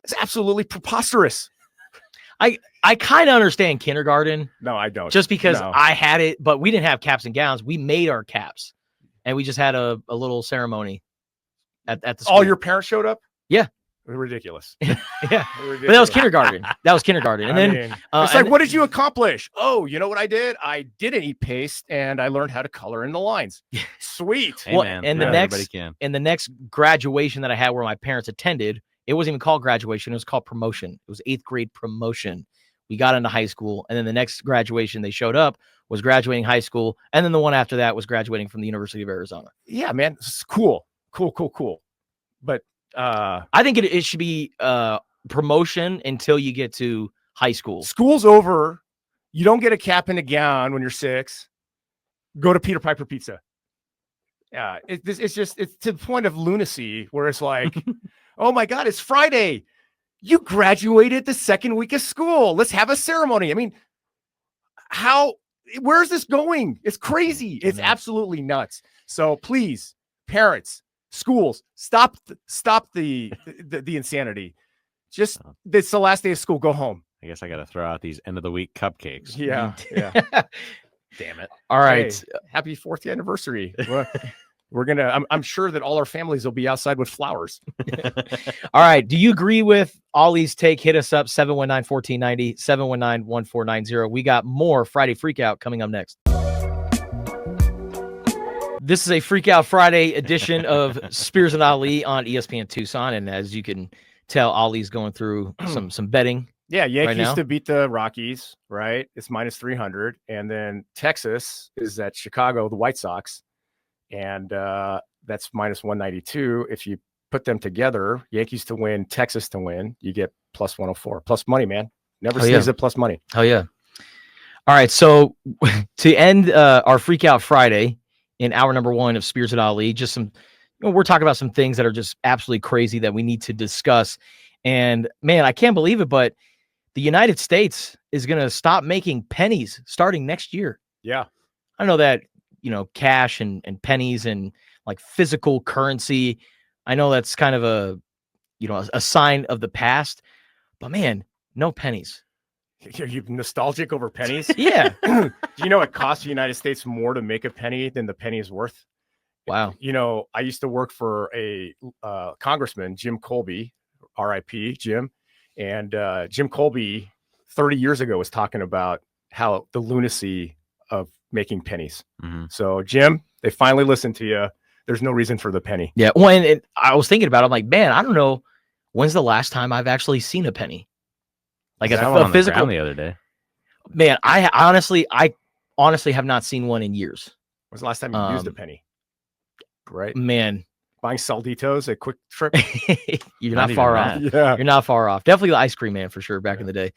It's absolutely preposterous. I kind of understand kindergarten. No, I don't. Just because No. I had it, but we didn't have caps and gowns. We made our caps, and we just had a little ceremony at the school. All your parents showed up? Yeah. Ridiculous. Yeah. Ridiculous. But that was kindergarten. And then it's like, what did you accomplish? Oh, you know what I did? I didn't eat paste and I learned how to color in the lines. Sweet. Hey, man. And Everybody can. the next graduation that I had where my parents attended, it wasn't even called graduation. It was called promotion. It was 8th grade promotion. We got into high school, and then the next graduation they showed up was graduating high school, and then the one after that was graduating from the University of Arizona. Yeah, man. It's cool. But I think it should be promotion until you get to high school. School's over. You don't get a cap and a gown when you're 6. Go to Peter Piper Pizza. Yeah, it's to the point of lunacy where it's like, oh my God, it's Friday. You graduated the 2nd week of school. Let's have a ceremony. I mean, where's this going? It's crazy. It's absolutely nuts. So please, parents, schools, stop the insanity. Just it's the last day of school. Go home. I guess I got to throw out these end of the week cupcakes. Yeah. Damn it. All right. Hey, happy 4th anniversary. We're gonna. I'm sure that all our families will be outside with flowers. All right. Do you agree with Ollie's take? Hit us up 719-1490, 719-1490. We got more Friday Freakout coming up next. This is a Freakout Friday edition of Spears and Ali on ESPN Tucson, and as you can tell, Ollie's going through some betting. Yeah, Yankees right to beat the Rockies, right? It's minus 300. And then Texas is at Chicago, the White Sox. And that's minus 192. If you put them together, Yankees to win, Texas to win, you get plus 104. Plus money, man. Never sees it plus money. Oh, yeah. All right, so to end our Freakout Friday in hour number 1 of Spears and Ali, just some, we're talking about some things that are just absolutely crazy that we need to discuss. And, man, I can't believe it, but the United States is going to stop making pennies starting next year. Yeah. I know that, cash and pennies and like physical currency. I know that's kind of a sign of the past, but man, no pennies. Are you nostalgic over pennies? Yeah. Do you know it costs the United States more to make a penny than the penny is worth? Wow. I used to work for a congressman, Jim Colby, RIP, Jim. And Jim Colby 30 years ago was talking about how the lunacy of making pennies. Mm-hmm. So, Jim, they finally listened to you. There's no reason for the penny. Yeah. Well, and I was thinking about it. I'm like, man, I don't know. When's the last time I've actually seen a penny? Like a physical. The other day. Man, I honestly have not seen one in years. When was the last time you used a penny? Right? Man. Buying Salditos, a quick trip. You're not far off. Yeah. You're not far off. Definitely the ice cream man for sure back in the day.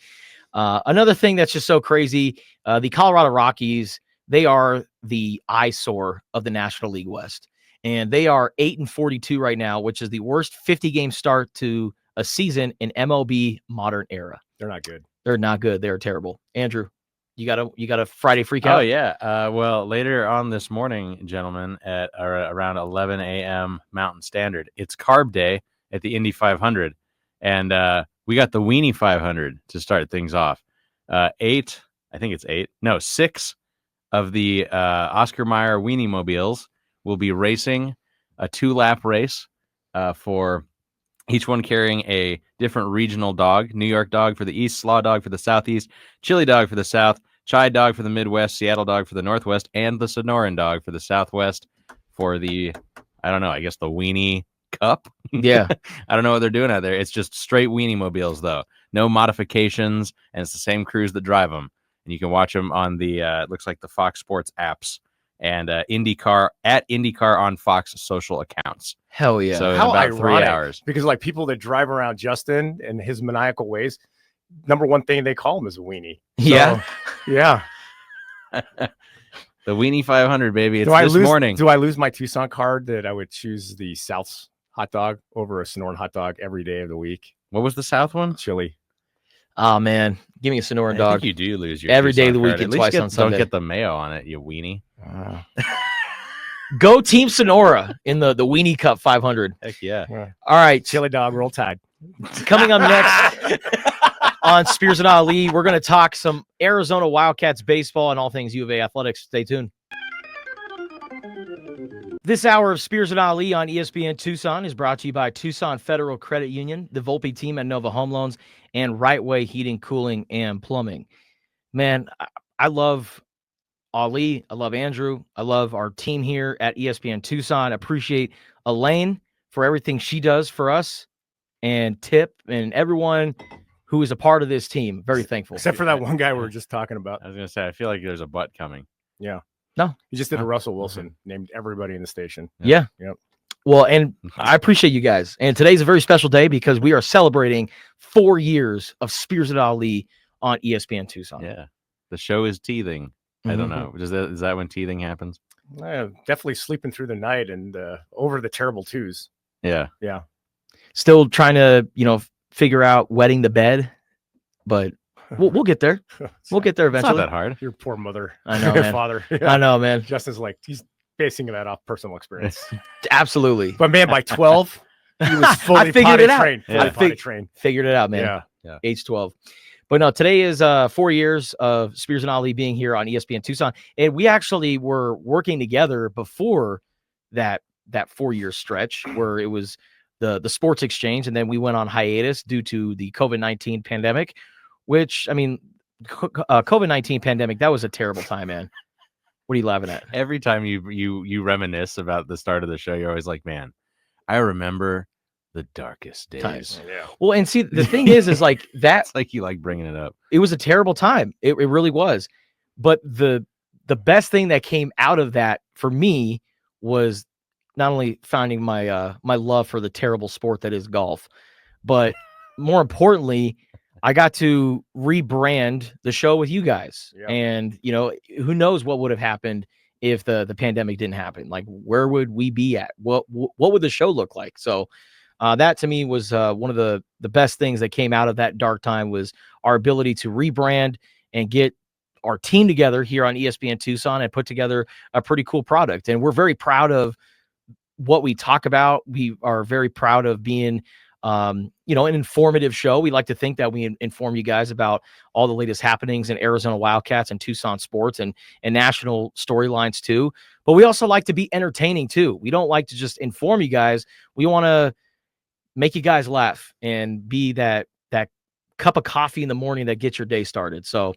Another thing that's just so crazy, the Colorado Rockies, they are the eyesore of the National League West. And they are 8-42 right now, which is the worst 50-game start to a season in MLB modern era. They're not good. They're not good. They're terrible. Andrew, you got a Friday freak out? Oh, yeah. Well, later on this morning, gentlemen, at around 11 a.m. Mountain Standard, it's Carb Day at the Indy 500. And we got the Weenie 500 to start things off. 6 of the Oscar Mayer Weenie Mobiles will be racing a 2-lap race for each one carrying a different regional dog. New York dog for the East, Slaw dog for the Southeast, Chili dog for the South, Chai dog for the Midwest, Seattle dog for the Northwest, and the Sonoran dog for the Southwest for the, I don't know, I guess the Weenie Cup. Yeah. I don't know what they're doing out there. It's just straight Weenie Mobiles, though. No modifications, and it's the same crews that drive them. And you can watch them on the, it looks like the Fox Sports apps and IndyCar on Fox social accounts. Hell yeah. So How about ironic, 3 hours. Because like people that drive around Justin and his maniacal ways, number one thing they call him is a weenie. So, Yeah. Yeah. The Weenie 500, baby. It's this this morning. Do I lose my Tucson card that I would choose the South's hot dog over a Sonoran hot dog every day of the week? What was the South one? Chili. Oh, man. Give me a Sonoran I dog. think you do lose your every Tucson day of the card. week and At least twice on Sunday. Don't get the mayo on it, you weenie. Go Team Sonora in the Weenie Cup 500. Heck yeah. All right. Chili dog, roll tide. Coming up next on Spears and Ali, we're going to talk some Arizona Wildcats baseball and all things U of A athletics. Stay tuned. This hour of Spears and Ali on ESPN Tucson is brought to you by Tucson Federal Credit Union, the Volpe team at Nova Home Loans, and Right Way Heating, Cooling, and Plumbing. Man, I love Ali. I love Andrew. I love our team here at ESPN Tucson. I appreciate Elaine for everything she does for us, and Tip and everyone who is a part of this team. Very thankful. Except for that one guy we were just talking about. I was going to say, I feel like there's a butt coming. Yeah. No. He just did a Russell Wilson, named everybody in the station. Yeah. Yep. Well, and I appreciate you guys. And today's a very special day because we are celebrating 4 years of Spears and Ali on ESPN Tucson. Yeah. The show is teething. I don't know. Is that when teething happens? Definitely sleeping through the night and over the terrible twos. Yeah. Yeah. Still trying to, figure out wetting the bed, but we'll get there. We'll get there It's eventually. not that hard. Your poor mother. I know, Your man. father. I know, man. Justin's like, he's basing that off personal experience. Absolutely. But man, by 12, He was fully I figured potty it out. trained. Yeah. Fully potty trained. Figured it out, man. Yeah. Age 12. But no, today is 4 years of Spears and Ali being here on ESPN Tucson. And we actually were working together before that 4-year stretch where it was the sports exchange. And then we went on hiatus due to the COVID-19 pandemic, which, I mean, COVID-19 pandemic, that was a terrible time, man. What are you laughing at? Every time you reminisce about the start of the show, you're always like, man, I remember the darkest days. Times. Yeah. Well, and see, the thing is like that. It's like you like bringing it up. It was a terrible time. It really was. But the best thing that came out of that for me was not only finding my my love for the terrible sport that is golf, but more importantly, I got to rebrand the show with you guys. Yeah. And, you know, who knows what would have happened if the pandemic didn't happen? Like, where would we be at? What would the show look like? So that to me was one of the best things that came out of that dark time was our ability to rebrand and get our team together here on ESPN Tucson and put together a pretty cool product. And we're very proud of what we talk about. We are very proud of being, you know, an informative show. We like to think that we inform you guys about all the latest happenings in Arizona Wildcats and Tucson sports and national storylines too. But we also like to be entertaining too. We don't like to just inform you guys. We want to make you guys laugh and be that cup of coffee in the morning that gets your day started. So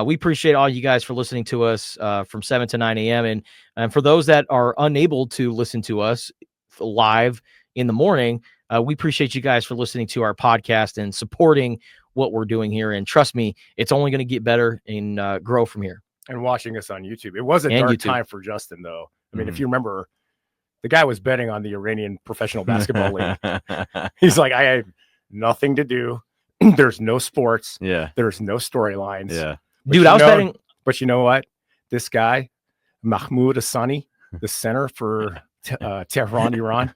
we appreciate all you guys for listening to us from 7 to 9 a.m. And for those that are unable to listen to us live in the morning, we appreciate you guys for listening to our podcast and supporting what we're doing here. And trust me, it's only going to get better and grow from here. And watching us on YouTube. It was a dark time for Justin, though. I mean, if you remember, the guy was betting on the Iranian professional basketball league. He's like, I have nothing to do. There's no sports. Yeah. There's no storylines. Yeah. But Dude, I was betting. But you know what? This guy, Mahmoud Hassani, the center for Tehran, Iran,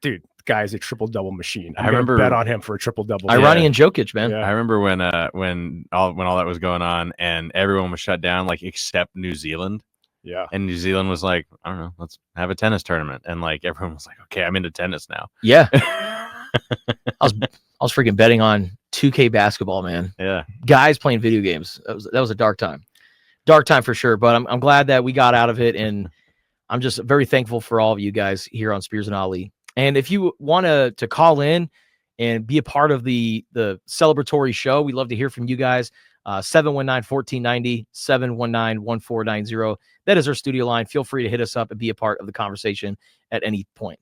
dude, the guy is a triple-double machine. I remember bet on him for a triple-double. Iranian Jokic, man. Yeah. I remember when all that was going on and everyone was shut down, like except New Zealand. Yeah. And New Zealand was like, I don't know, let's have a tennis tournament. And like everyone was like, okay, I'm into tennis now. Yeah. I was freaking betting on 2K basketball, man. Yeah. Guys playing video games. That was a dark time. Dark time for sure. But I'm glad that we got out of it. And I'm just very thankful for all of you guys here on Spears and Ali. And if you want to call in and be a part of the celebratory show, we love to hear from you guys. 719-1490, 719-1490. That is our studio line. Feel free to hit us up and be a part of the conversation at any point.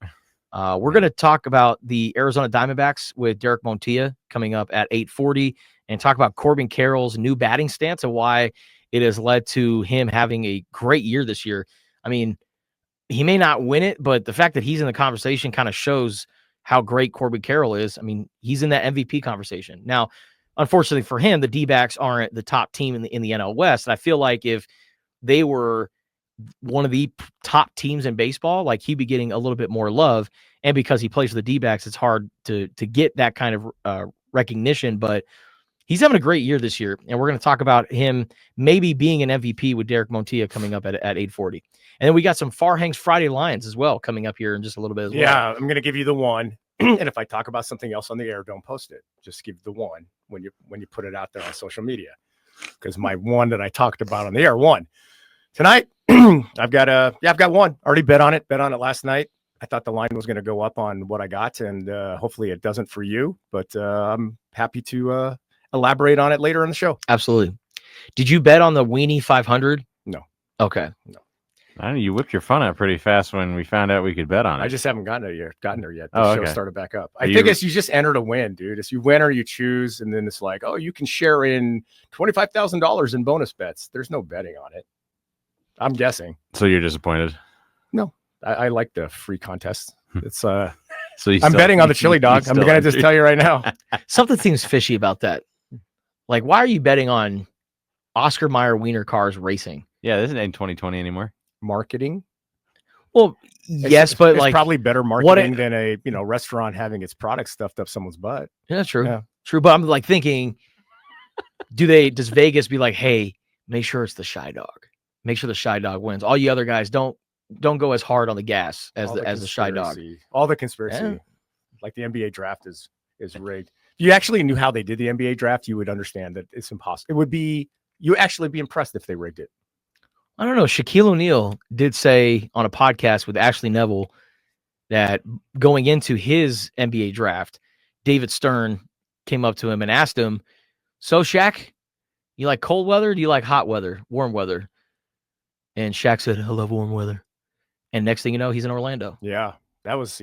We're going to talk about the Arizona Diamondbacks with Derek Montilla coming up at 8:40 and talk about Corbin Carroll's new batting stance and why it has led to him having a great year this year. I mean, he may not win it, but the fact that he's in the conversation kind of shows how great Corbin Carroll is. I mean, he's in that MVP conversation. Now, unfortunately for him, the D-backs aren't the top team in the NL West. And I feel like if they were one of the top teams in baseball, like he'd be getting a little bit more love. And because he plays for the D-backs, it's hard to get that kind of recognition. But he's having a great year this year. And we're going to talk about him maybe being an MVP with Derek Montilla coming up at 8:40. And then we got some Far Hangs Friday lines as well coming up here in just a little bit as well. Yeah, I'm going to give you the one. And if I talk about something else on the air, don't post it. Just give the one when you put it out there on social media. Because my one that I talked about on the air won. Tonight, I've got one. Already bet on it last night. I thought the line was going to go up on what I got, and hopefully it doesn't for you. But I'm happy to elaborate on it later in the show. Absolutely. Did you bet on the Weenie 500? No. Okay. No. I don't know, you whipped your fun out pretty fast when we found out we could bet on it. I just haven't gotten there yet. The show started back up. I think you just enter to win, dude. It's you win or you choose, and then it's like, oh, you can share in $25,000 in bonus bets. There's no betting on it. I'm guessing. So you're disappointed? No, I like the free contest. It's so I'm betting on the chili dog. I'm gonna just tell you right now. Something seems fishy about that. Like, why are you betting on Oscar Mayer Wiener cars racing? Yeah, this isn't 2020 anymore. Marketing. Well, yes, but it's like probably better marketing than a restaurant having its product stuffed up someone's butt. Yeah, true. Yeah. True. But I'm like thinking, does Vegas be like, hey, make sure it's the Shy Dog. Make sure the Shy Dog wins. All you other guys don't go as hard on the gas as the Shy Dog. All the conspiracy. Yeah. like the NBA draft is rigged. If you actually knew how they did the NBA draft, you would understand that it's impossible. You actually be impressed if they rigged it. I don't know. Shaquille O'Neal did say on a podcast with Ashley Neville that going into his NBA draft, David Stern came up to him and asked him, "So Shaq, you like cold weather? Or do you like hot weather, warm weather?" And Shaq said, "I love warm weather." And next thing you know, he's in Orlando. Yeah, that was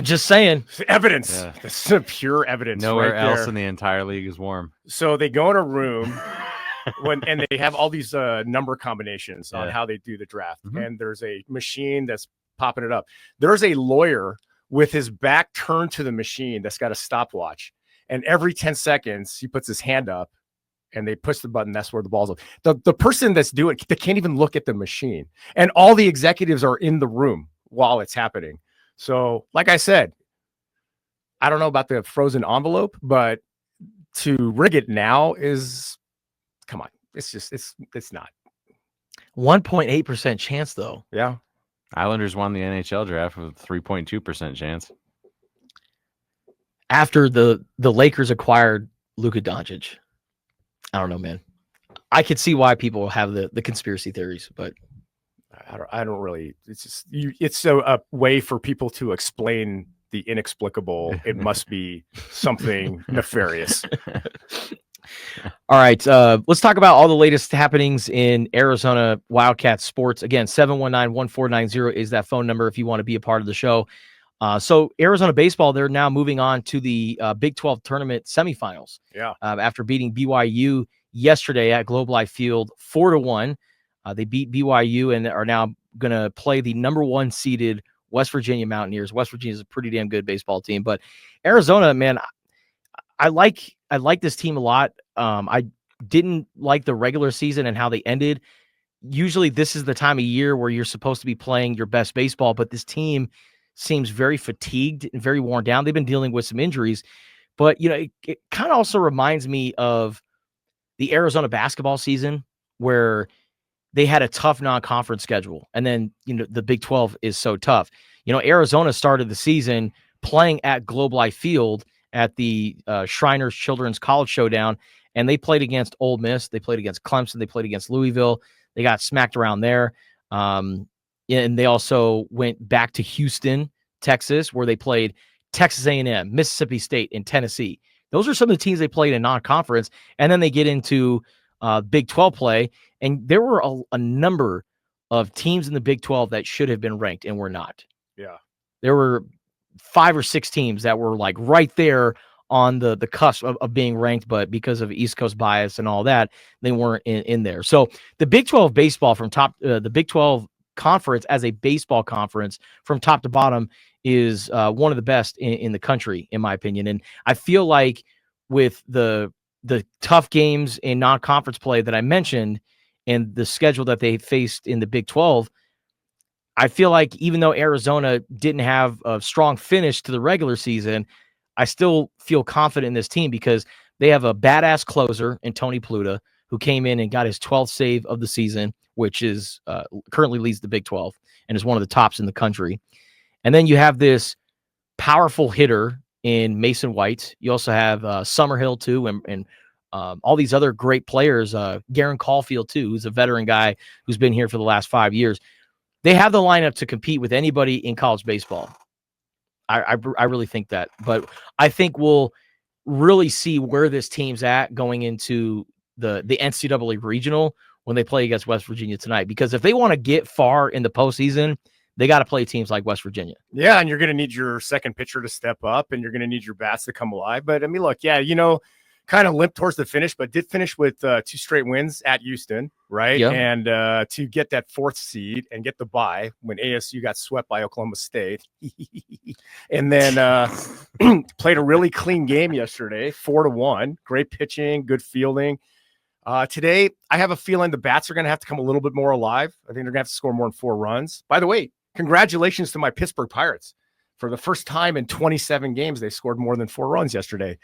Just saying. Evidence. Yeah. This is pure evidence. Nowhere right else there. in the entire league is warm. So they go in a room and they have all these number combinations on how they do the draft. Mm-hmm. And there's a machine that's popping it up. There's a lawyer with his back turned to the machine that's got a stopwatch. And every 10 seconds, he puts his hand up and they push the button. That's where the ball's up. The person that's doing it, they can't even look at the machine. And all the executives are in the room while it's happening. So, like I said, I don't know about the frozen envelope, but to rig it now is, come on. It's not. 1.8% chance, though. Yeah. Islanders won the NHL draft with 3.2% chance. After the Lakers acquired Luka Doncic. I don't know, man. I could see why people have the conspiracy theories, but I don't really. It's just it's a way for people to explain the inexplicable. It must be something nefarious. All right, let's talk about all the latest happenings in Arizona Wildcats sports. Again, 719-1490 is that phone number if you want to be a part of the show. So Arizona baseball, they're now moving on to the Big 12 tournament semifinals. Yeah. After beating BYU yesterday at Globe Life Field 4-1, they beat BYU and are now going to play the number 1 seeded West Virginia Mountaineers. West Virginia is a pretty damn good baseball team, but Arizona, man, I like this team a lot. I didn't like the regular season and how they ended. Usually this is the time of year where you're supposed to be playing your best baseball, but this team seems very fatigued and very worn down. They've been dealing with some injuries, but it kind of also reminds me of the Arizona basketball season where they had a tough non-conference schedule. And then, the Big 12 is so tough. Arizona started the season playing at Globe Life Field at the Shriners Children's College Showdown, and they played against Ole Miss. They played against Clemson. They played against Louisville. They got smacked around there. And they also went back to Houston, Texas, where they played Texas A&M, Mississippi State, and Tennessee. Those are some of the teams they played in non-conference. And then they get into Big 12 play. And there were a number of teams in the Big 12 that should have been ranked and were not. Yeah. There were 5 or 6 teams that were like right there on the cusp of being ranked, but because of East Coast bias and all that, they weren't in there. So the Big 12 baseball from the Big 12 conference as a baseball conference from top to bottom is one of the best in the country, in my opinion. And I feel like with the tough games in non-conference play that I mentioned and the schedule that they faced in the Big 12, I feel like even though Arizona didn't have a strong finish to the regular season, I still feel confident in this team because they have a badass closer in Tony Pluta, who came in and got his 12th save of the season, which is currently leads the Big 12 and is one of the tops in the country. And then you have this powerful hitter in Mason White. You also have Summerhill too, and all these other great players. Garen Caulfield too, who's a veteran guy who's been here for the last 5 years. They have the lineup to compete with anybody in college baseball. I really think that, but I think we'll really see where this team's at going into the NCAA regional when they play against West Virginia tonight. Because if they want to get far in the postseason, they got to play teams like West Virginia. Yeah, and you're going to need your second pitcher to step up, and you're going to need your bats to come alive. But I mean, look, yeah, kind of limped towards the finish, but did finish with 2 straight wins at Houston, right? Yeah. And to get that 4th seed and get the bye when ASU got swept by Oklahoma State. And then played a really clean game yesterday, 4-1. Great pitching, good fielding. Today, I have a feeling the bats are going to have to come a little bit more alive. I think they're going to have to score more than 4 runs. By the way, congratulations to my Pittsburgh Pirates. For the first time in 27 games, they scored more than 4 runs yesterday.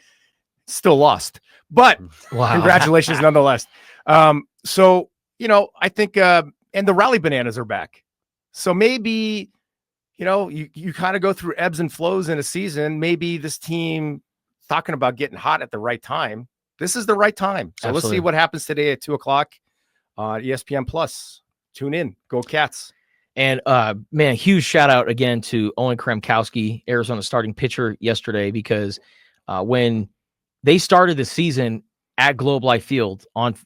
Still lost, but Congratulations nonetheless. So, I think, and the Rally Bananas are back. So maybe you know, you kind of go through ebbs and flows in a season. Maybe this team talking about getting hot at the right time. This is the right time. So Let's see what happens today at 2:00 on ESPN Plus. Tune in. Go Cats. And man, huge shout out again to Owen Kremkowski, Arizona starting pitcher yesterday, because when they started the season at Globe Life Field on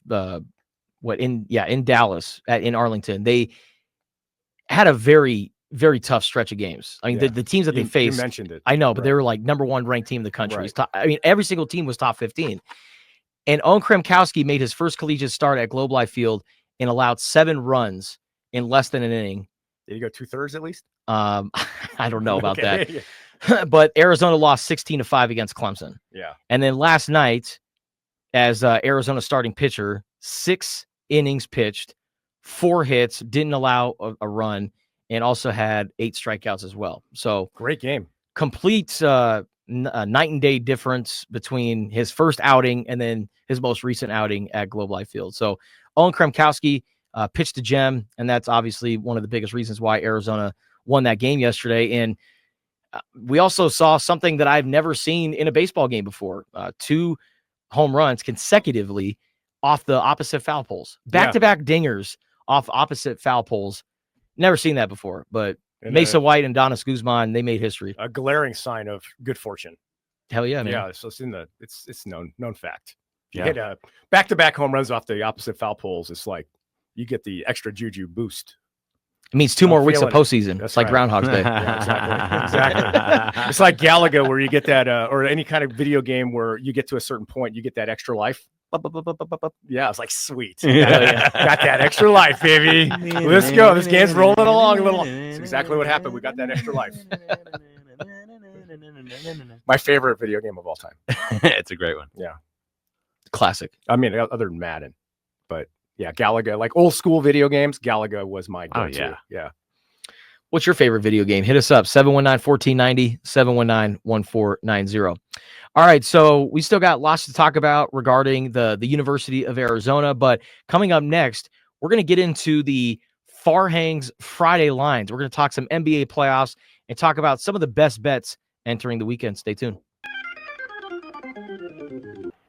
in Dallas in Arlington, they had a very, very tough stretch of games. I mean, the teams that they faced, you mentioned it. I know, but they were like number 1 ranked team in the country. Right. Every single team was top 15. And Owen Kremkowski made his first collegiate start at Globe Life Field and allowed 7 runs in less than an inning. Did he go 2/3 at least? I don't know about that. But Arizona lost 16-5 against Clemson. Yeah. And then last night, as Arizona starting pitcher, 6 innings pitched, 4 hits, didn't allow a run, and also had 8 strikeouts as well. So great game. Complete night and day difference between his first outing and then his most recent outing at Globe Life Field. So Owen Kremkowski pitched a gem, and that's obviously one of the biggest reasons why Arizona won that game yesterday. And we also saw something that I've never seen in a baseball game before. 2 home runs consecutively off the opposite foul poles. Back-to-back dingers off opposite foul poles. Never seen that before, but Mesa White and Donis Guzman, they made history. A glaring sign of good fortune. Hell yeah, man. Yeah, so it's known fact. You hit back-to-back home runs off the opposite foul poles. It's like you get the extra juju boost. It means 2 more weeks of postseason. It's like Groundhog's Day. Yeah, exactly. It's like Galaga, where you get that, or any kind of video game where you get to a certain point, you get that extra life. Yeah, it's like sweet. Got that extra life, baby. Let's go. This game's rolling along a little. It's exactly what happened. We got that extra life. My favorite video game of all time. It's a great one. Yeah. Classic. I mean, other than Madden, but yeah, Galaga, like old school video games. Galaga was my go-to. Oh, yeah. What's your favorite video game? Hit us up, 719-1490, 719-1490. All right, so we still got lots to talk about regarding the University of Arizona, but coming up next, we're going to get into the Farhang's Friday lines. We're going to talk some NBA playoffs and talk about some of the best bets entering the weekend. Stay tuned.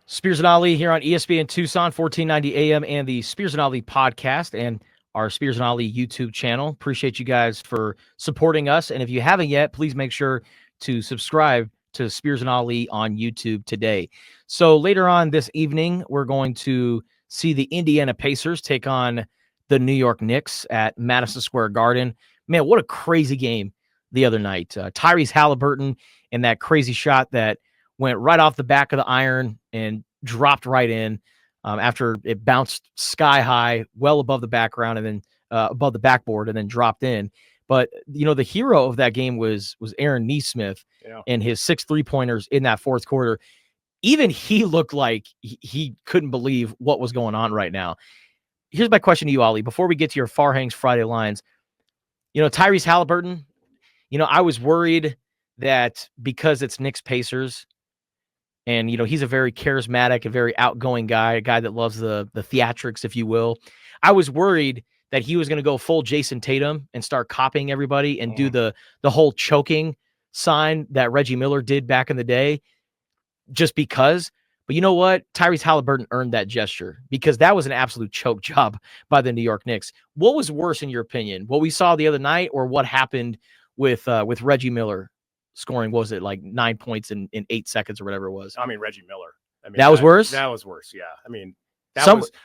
Spears and Ali here on ESPN Tucson, 1490 AM, and the Spears and Ali podcast and our Spears and Ali YouTube channel. Appreciate you guys for supporting us. And if you haven't yet, please make sure to subscribe to Spears and Ali on YouTube today. So later on this evening, we're going to see the Indiana Pacers take on the New York Knicks at Madison Square Garden. Man, what a crazy game the other night. Tyrese Halliburton and that crazy shot that went right off the back of the iron and dropped right in after it bounced sky high, well above the background and then above the backboard and then dropped in. But, you know, the hero of that game was Aaron Nesmith and his 6 3-pointers in that fourth quarter. Even he looked like he couldn't believe what was going on right now. Here's my question to you, Ali, before we get to your Farhang's Friday lines. You know, Tyrese Halliburton, you know, I was worried that because it's Knicks Pacers, and, you know, he's a very charismatic, a very outgoing guy, a guy that loves the theatrics, if you will. I was worried that he was going to go full Jason Tatum and start copying everybody and do the whole choking sign that Reggie Miller did back in the day just because. But you know what? Tyrese Halliburton earned that gesture because that was an absolute choke job by the New York Knicks. What was worse, in your opinion? What we saw the other night or what happened with Reggie Miller scoring, what was it, like 9 points in 8 seconds or whatever it was? I mean, Reggie Miller. I mean, that was worse? That was worse, yeah. I mean,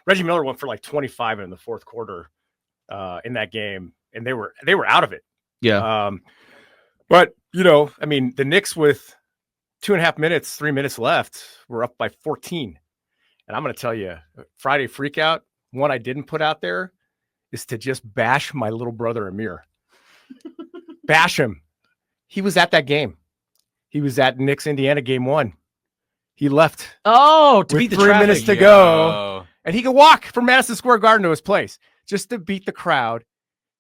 Reggie Miller went for like 25 in the fourth quarter in that game, and they were out of it. Yeah. But, you know, I mean, the Knicks with 2.5 minutes, 3 minutes left, were up by 14. And I'm going to tell you, Friday freakout, one I didn't put out there is to just bash my little brother Amir. Bash him. He was at that game. He was at Knicks Indiana game 1. He left. Oh, to beat the 3 traffic. minutes to go. And he could walk from Madison Square Garden to his place just to beat the crowd.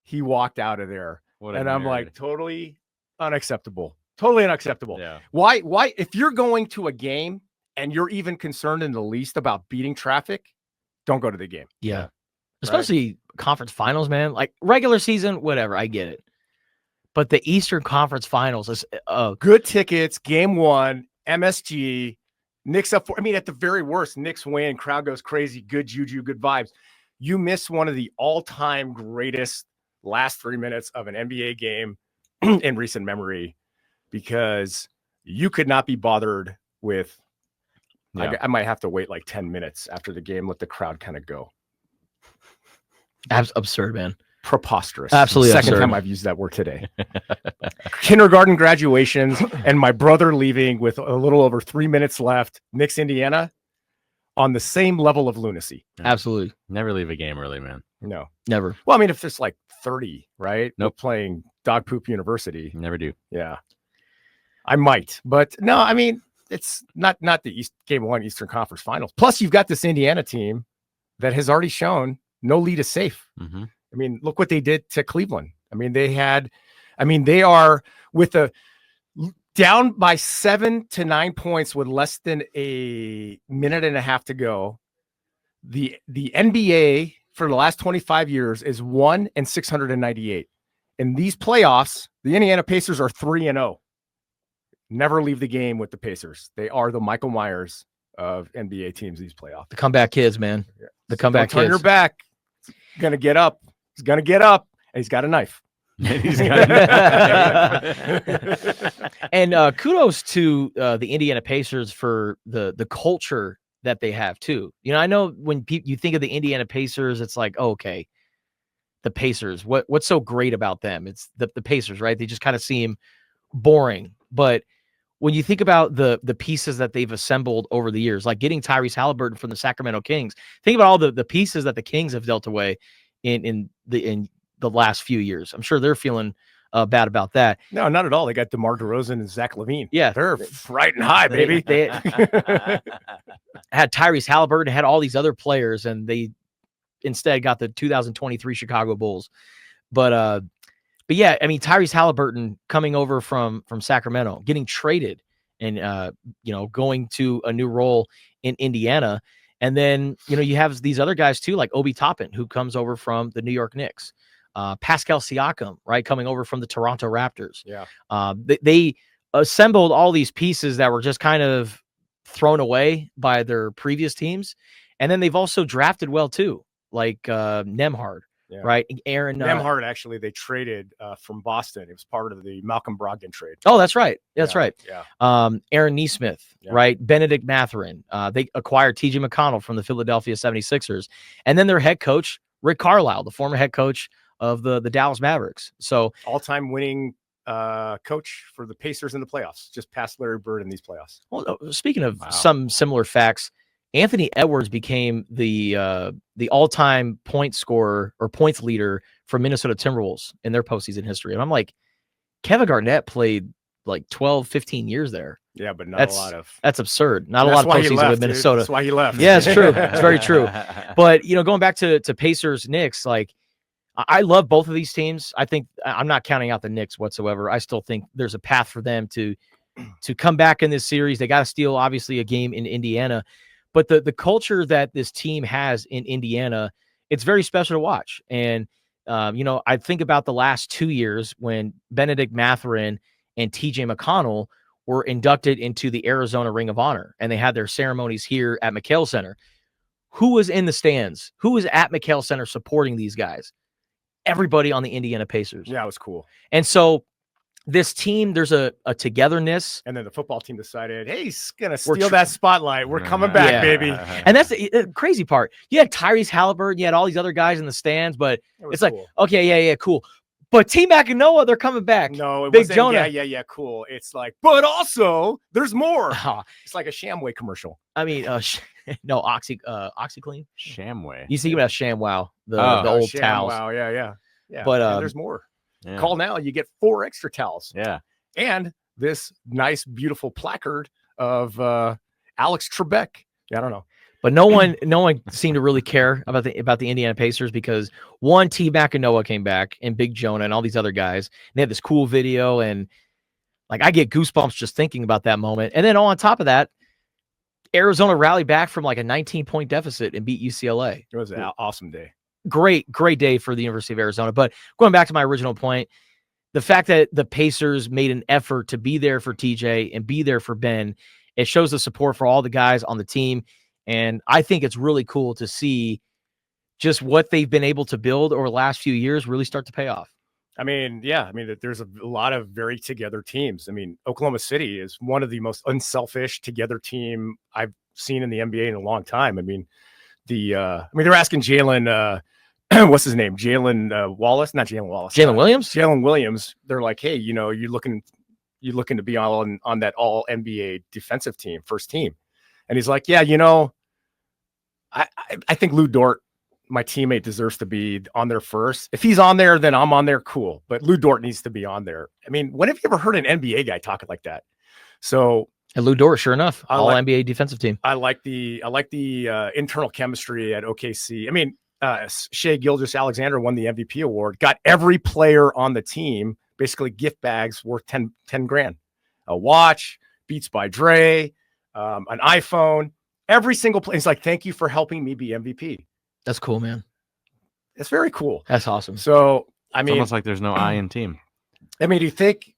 He walked out of there. And I'm like, totally unacceptable. Totally unacceptable. Yeah. Why, if you're going to a game and you're even concerned in the least about beating traffic, don't go to the game. Yeah. Especially conference finals, man. Like regular season, whatever. I get it. But the Eastern Conference Finals is good tickets. Game 1, MSG. Knicks up for. I mean, at the very worst, Knicks win. Crowd goes crazy. Good juju, good vibes. You miss one of the all-time greatest last 3 minutes of an NBA game in recent memory because you could not be bothered with. Yeah. I might have to wait like 10 minutes after the game. Let the crowd kind of go. absurd, man. Preposterous. Absolutely Second absurd. time I've used that word today. Kindergarten graduations and my brother leaving with a little over 3 minutes left. Knicks, Indiana, on the same level of lunacy. Absolutely. Never leave a game early, man. No. Never. Well, I mean, if it's like 30, right? Nope. We're playing Dog Poop University. Never do. Yeah. I might. But no, I mean, it's not the Game 1 Eastern Conference Finals. Plus, you've got this Indiana team that has already shown no lead is safe. Mm-hmm. I mean, look what they did to Cleveland. I mean, they are with a down by 7 to 9 points with less than a minute and a half to go. The NBA for the last 25 years is 1-698. In these playoffs, the Indiana Pacers are 3-0. Never leave the game with the Pacers. They are the Michael Myers of NBA teams these playoffs. The comeback kids, man. The comeback Don't turn kids. your back. He's gonna get up. He's gonna get up, and he's got a knife. And kudos to the Indiana Pacers for the culture that they have too. You know, I know when you think of the Indiana Pacers, it's like, oh, okay, the Pacers. What's so great about them? It's the Pacers, right? They just kind of seem boring. But when you think about the pieces that they've assembled over the years, like getting Tyrese Halliburton from the Sacramento Kings, think about all the pieces that the Kings have dealt away in the last few years. I'm sure they're feeling bad about that. No, not at all. They got DeMar DeRozan and Zach LaVine. Yeah, they're riding high, baby. They had Tyrese Halliburton, had all these other players, and they instead got the 2023 Chicago Bulls. But yeah, I mean, Tyrese Halliburton coming over from Sacramento, getting traded and, going to a new role in Indiana. And then, you have these other guys too, like Obi Toppin, who comes over from the New York Knicks, Pascal Siakam, right, coming over from the Toronto Raptors. Yeah. They assembled all these pieces that were just kind of thrown away by their previous teams. And then they've also drafted well too, like Nembhard. Yeah. Right. Aaron Nembhard, actually, they traded from Boston. It was part of the Malcolm Brogdon trade. Oh, that's right. That's right. Yeah. Aaron Nesmith, right? Benedict Mathurin. They acquired TJ McConnell from the Philadelphia 76ers. And then their head coach, Rick Carlisle, the former head coach of the Dallas Mavericks. So all-time winning coach for the Pacers in the playoffs, just past Larry Bird in these playoffs. Well, speaking of some similar facts, Anthony Edwards became the all-time point scorer or points leader for Minnesota Timberwolves in their postseason history. And I'm like, Kevin Garnett played like 12, 15 years there. Yeah, but that's absurd. Not a lot of postseason with Minnesota. That's why he left. Yeah, it's true. It's very true. But, going back to Pacers, Knicks, like, I love both of these teams. I think I'm not counting out the Knicks whatsoever. I still think there's a path for them to come back in this series. They got to steal, obviously, a game in Indiana. But the culture that this team has in Indiana, it's very special to watch. And, I think about the last 2 years when Benedict Mathurin and TJ McConnell were inducted into the Arizona Ring of Honor, and they had their ceremonies here at McHale Center. Who was in the stands? Who was at McHale Center supporting these guys? Everybody on the Indiana Pacers. Yeah, it was cool. And so this team, there's a togetherness. And then the football team decided, hey, he's going to steal that spotlight. We're coming back, baby. And that's the crazy part. You had Tyrese Halliburton. You had all these other guys in the stands, but it's cool. Like, okay, yeah, cool. But T Mac and Noah, they're coming back. No, it Big wasn't, Jonah. Yeah, cool. It's like, but also, there's more. It's like a Shamway commercial. I mean, no, OxyClean. Shamway. You see about ShamWow, the old towels. Wow, yeah. But there's more. Yeah. Call now, you get 4 extra towels. Yeah. And this nice, beautiful placard of Alex Trebek. Yeah, I don't know. But no one seemed to really care about the Indiana Pacers because one, T Mac and Noah came back, and Big Jonah and all these other guys. And they had this cool video, and like I get goosebumps just thinking about that moment. And then on top of that, Arizona rallied back from like a 19-point deficit and beat UCLA. It was an awesome day. Great day for the University of Arizona. But going back to my original point, the fact that the Pacers made an effort to be there for TJ and be there for Ben, it shows the support for all the guys on the team. And I think it's really cool to see just what they've been able to build over the last few years really start to pay off. I mean, yeah, I mean, there's a lot of very together teams. I mean, Oklahoma City is one of the most unselfish together team I've seen in the NBA in a long time. I mean, they're asking Jalen, what's his name? Jalen Wallace, not Jalen Wallace. Jalen Williams? Jalen Williams. They're like, hey, you're looking to be on that all NBA defensive team, first team. And he's like, yeah, I think Lou Dort, my teammate, deserves to be on there first. If he's on there, then I'm on there. Cool. But Lou Dort needs to be on there. I mean, when have you ever heard an NBA guy talking like that? So, and Lou Dort, sure enough, all NBA defensive team. I like the internal chemistry at OKC. I mean, Shai Gilgeous-Alexander won the MVP award, got every player on the team basically gift bags worth 10 grand, a watch, Beats by Dre, an iPhone, every single player. He's like, thank you for helping me be MVP. That's cool, man. It's very cool. That's awesome. So, I mean, it's almost like there's no I in team. I mean, do you think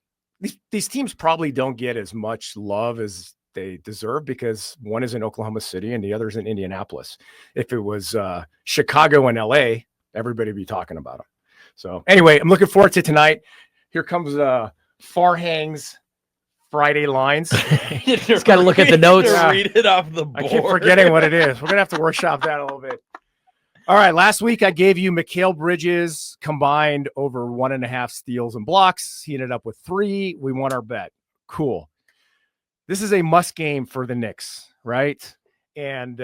these teams probably don't get as much love as they deserve because one is in Oklahoma City and the other is in Indianapolis? If it was Chicago and LA, everybody would be talking about them. So anyway, I'm looking forward to tonight. Here comes Farhang's Friday lines. Just got to look at the notes. Read it off the board. I keep forgetting what it is. We're going to have to workshop that a little bit. All right. Last week, I gave you Mikal Bridges combined over 1.5 steals and blocks. He ended up with 3. We won our bet. Cool. This is a must game for the Knicks, right? And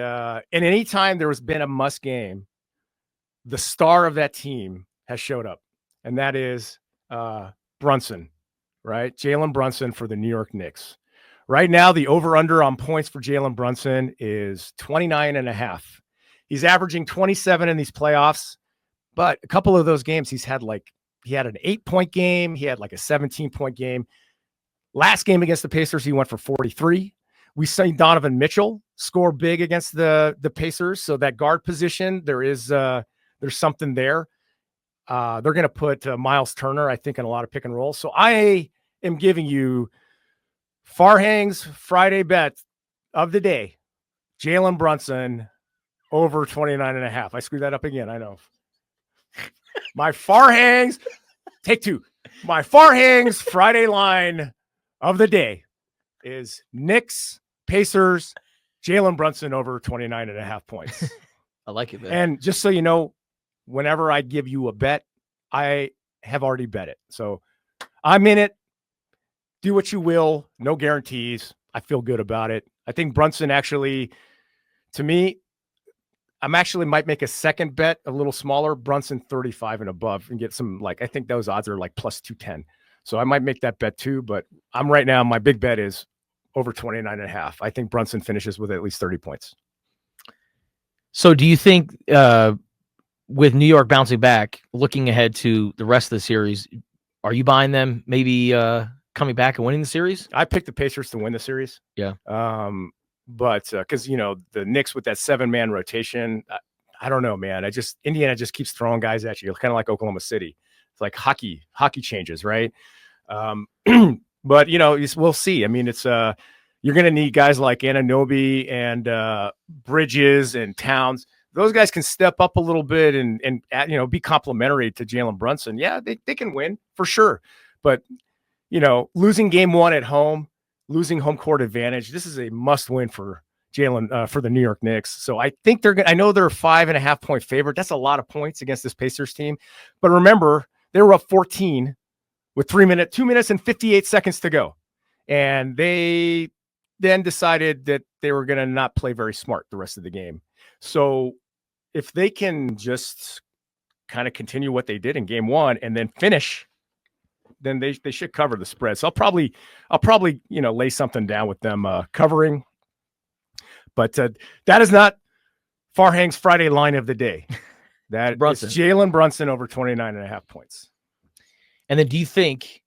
any time there has been a must game, the star of that team has showed up, and that is Brunson, right? Jalen Brunson for the New York Knicks. Right now, the over-under on points for Jalen Brunson is 29.5. He's averaging 27 in these playoffs, but a couple of those games he had an 8-point game. He had like a 17-point game. Last game against the Pacers, he went for 43. We saw Donovan Mitchell score big against the Pacers. So that guard position, there's something there. They're going to put Miles Turner, I think, in a lot of pick and roll. So I am giving you Farhang's Friday bet of the day. Jalen Brunson over 29.5. I screwed that up again. I know. My Farhang's, take 2. My Farhang's Friday line of the day is Knicks, Pacers, Jalen Brunson over 29.5 points. I like it, man. And just so you know, whenever I give you a bet, I have already bet it. So I'm in it. Do what you will. No guarantees. I feel good about it. I think Brunson actually, to me, I'm actually might make a second bet a little smaller, Brunson 35 and above, and get some, like, I think those odds are like plus 210. So I might make that bet too, but I'm right now, my big bet is over 29.5. I think Brunson finishes with at least 30 points. So do you think with New York bouncing back, looking ahead to the rest of the series, are you buying them maybe coming back and winning the series? I picked the Pacers to win the series. Yeah. But because, the Knicks with that 7-man rotation, I don't know, man. Indiana just keeps throwing guys at you, kind of like Oklahoma City. It's like hockey changes, right? But, we'll see. I mean, it's you're going to need guys like Anunoby and Bridges and Towns. Those guys can step up a little bit and be complimentary to Jalen Brunson. Yeah, they can win for sure. But, losing game 1 at home, losing home court advantage, this is a must win for Jalen, for the New York Knicks. So I think I know they're a 5.5 point favorite. That's a lot of points against this Pacers team. But remember, they were up 14 with 2 minutes and 58 seconds to go. And they then decided that they were going to not play very smart the rest of the game. So if they can just kind of continue what they did in game 1 and then finish, then they should cover the spread. So I'll probably lay something down with them covering. But that is not Farhang's Friday line of the day. That Brunson. Is Jalen Brunson over 29.5 points. And then do you think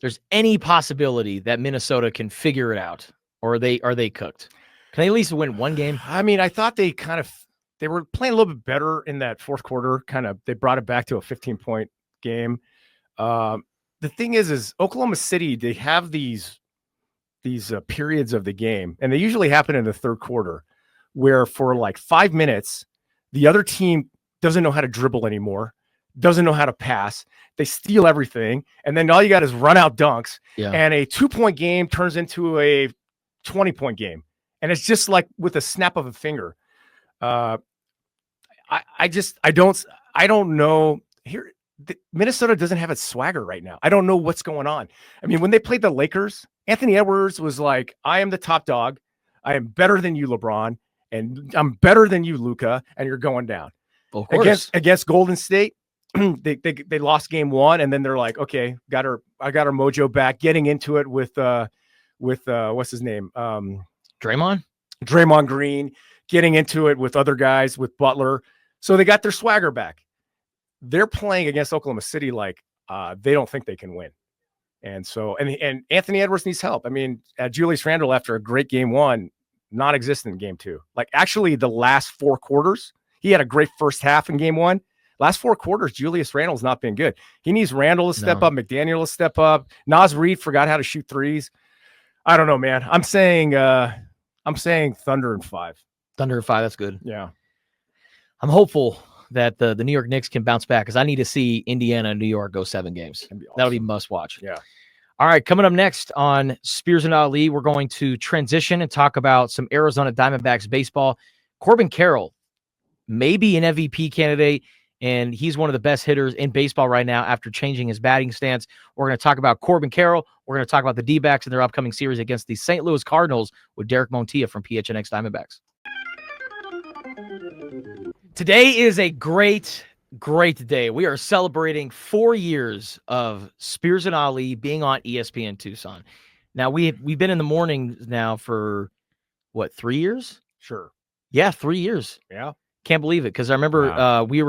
there's any possibility that Minnesota can figure it out, or are they cooked? Can they at least win one game? I mean, I thought they were playing a little bit better in that fourth quarter. They brought it back to a 15-point game. The the thing is Oklahoma City, they have these periods of the game, and they usually happen in the third quarter, where for like 5 minutes, the other team doesn't know how to dribble anymore, doesn't know how to pass. They steal everything, and then all you got is run out dunks, and a 2-point game turns into a 20-point game, and it's just like with a snap of a finger. I don't know here. Minnesota doesn't have its swagger right now. I don't know what's going on. I mean, when they played the Lakers, Anthony Edwards was like, I am the top dog. I am better than you, LeBron, and I'm better than you, Luka, and you're going down. Of course. Against Golden State, they lost game 1, and then they're like, okay, I got our mojo back, getting into it with what's his name? Draymond Green, getting into it with other guys, with Butler. So they got their swagger back. They're playing against Oklahoma City like they don't think they can win. And so, and Anthony Edwards needs help. I mean, Julius Randle, after a great game 1, non-existent in game 2. Like, actually, the last 4 quarters, he had a great first half in game 1. Last 4 quarters, Julius Randle's not been good. He needs Randle to step up, McDaniel to step up. Naz Reid forgot how to shoot threes. I don't know, man. I'm saying Thunder in 5. Thunder in 5. That's good. Yeah. I'm hopeful that the New York Knicks can bounce back, because I need to see Indiana and New York go 7 games. Awesome. That'll be must watch. Yeah. All right, coming up next on Spears and Ali, we're going to transition and talk about some Arizona Diamondbacks baseball. Corbin Carroll, maybe an MVP candidate, and he's one of the best hitters in baseball right now after changing his batting stance. We're going to talk about Corbin Carroll. We're going to talk about the D-backs and their upcoming series against the St. Louis Cardinals with Derek Montilla from PHNX Diamondbacks. Today is a great day. We are celebrating 4 years of Spears and Ali being on ESPN Tucson. Now, we've been in the mornings now for, 3 years? Sure. Yeah, 3 years. Yeah. Can't believe it, because I remember we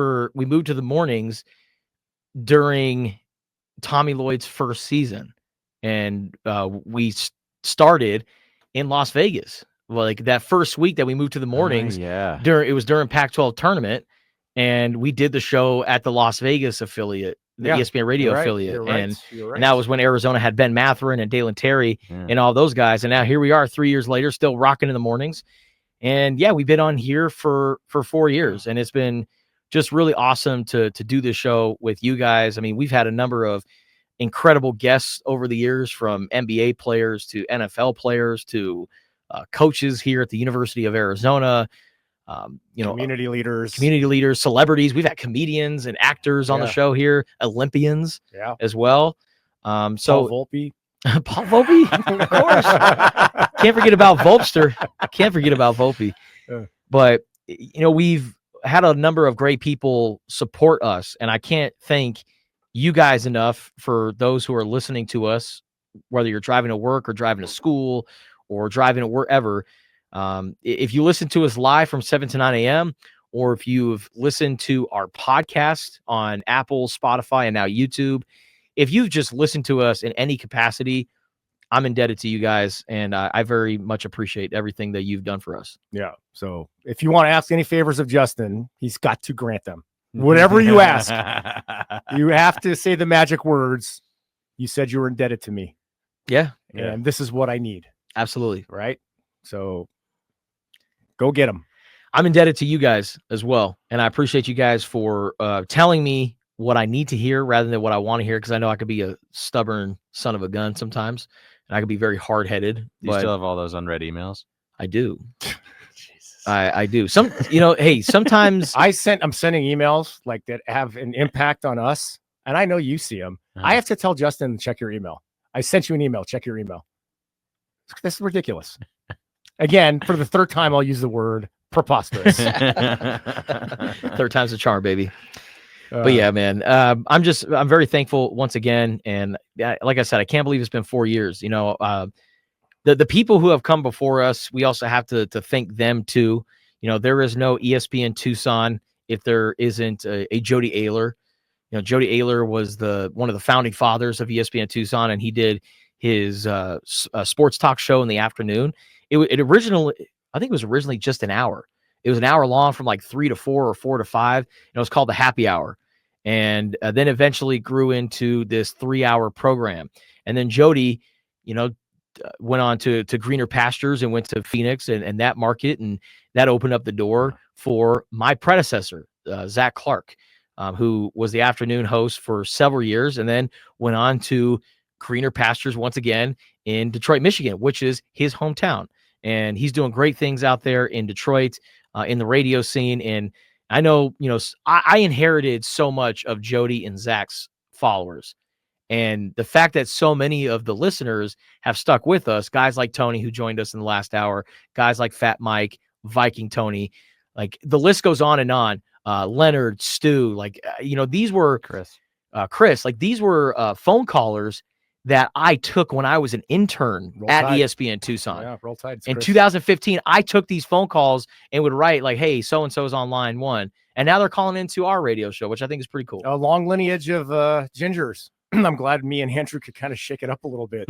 moved to the mornings during Tommy Lloyd's first season, and we started in Las Vegas. Like that first week that we moved to the mornings, it was during Pac-12 tournament, and we did the show at the Las Vegas affiliate, the ESPN Radio affiliate, and that was when Arizona had Ben Matherin and Dalen Terry and all those guys, and now here we are 3 years later, still rocking in the mornings, and we've been on here for 4 years, and it's been just really awesome to do this show with you guys. I mean, we've had a number of incredible guests over the years, from NBA players to NFL players to coaches here at the University of Arizona, community leaders, celebrities. We've had comedians and actors on the show here, Olympians as well. So Paul Volpe, Paul Volpe, of course. Can't forget about Volpster. Can't forget about Volpe. But, we've had a number of great people support us, and I can't thank you guys enough for those who are listening to us, whether you're driving to work or driving to school or driving to wherever. If you listen to us live from 7 to 9 a.m., or if you've listened to our podcast on Apple, Spotify, and now YouTube, if you've just listened to us in any capacity, I'm indebted to you guys, and I very much appreciate everything that you've done for us. Yeah. So if you want to ask any favors of Justin, he's got to grant them. Whatever you ask, you have to say the magic words. You said you were indebted to me. Yeah. And this is what I need. Absolutely. Right. So go get them. I'm indebted to you guys as well. And I appreciate you guys for telling me what I need to hear rather than what I want to hear, because I know I could be a stubborn son of a gun sometimes, and I could be very hard-headed. You still have all those unread emails? I do. I do. Hey, sometimes I'm sending emails like that have an impact on us, and I know you see them. I have to tell Justin to check your email. I sent you an email. Check your email. This is ridiculous. Again, for the third time, I'll use the word preposterous. Third time's a charm, baby. But yeah, man, I'm very thankful once again. And like I said, I can't believe it's been 4 years. The people who have come before us, we also have to thank them too. There is no ESPN Tucson if there isn't a Jody Ayler. Jody Ayler was one of the founding fathers of ESPN Tucson, and he did his sports talk show in the afternoon. I think it was originally just an hour. It was an hour long from like 3 to 4 or 4 to 5. It was called the Happy Hour. and then eventually grew into this 3-hour program. And then Jody, went on to greener pastures and went to Phoenix and that market, and that opened up the door for my predecessor, Zach Clark, who was the afternoon host for several years, and then went on to greener pastures once again in Detroit, Michigan, which is his hometown. And he's doing great things out there in Detroit, in the radio scene. And I know, I inherited so much of Jody and Zach's followers. And the fact that so many of the listeners have stuck with us, guys like Tony, who joined us in the last hour, guys like Fat Mike, Viking Tony, like the list goes on and on. Leonard, Stu, these were Chris, like these were phone callers that I took when I was an intern at ESPN Tucson. Yeah, roll tide. In 2015, I took these phone calls and would write like, "Hey, so-and-so's on line 1." And now they're calling into our radio show, which I think is pretty cool. A long lineage of gingers. I'm glad me and Andrew could kind of shake it up a little bit.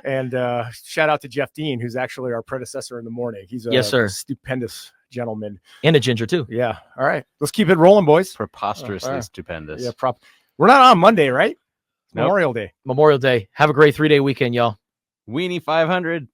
And shout out to Jeff Dean, who's actually our predecessor in the morning. He's a stupendous gentleman. And a ginger too. Yeah. All right. Let's keep it rolling, boys. Preposterously stupendous. Yeah. We're not on Monday, right? Nope. Memorial Day. Memorial Day. Have a great 3-day weekend, y'all. Weenie 500.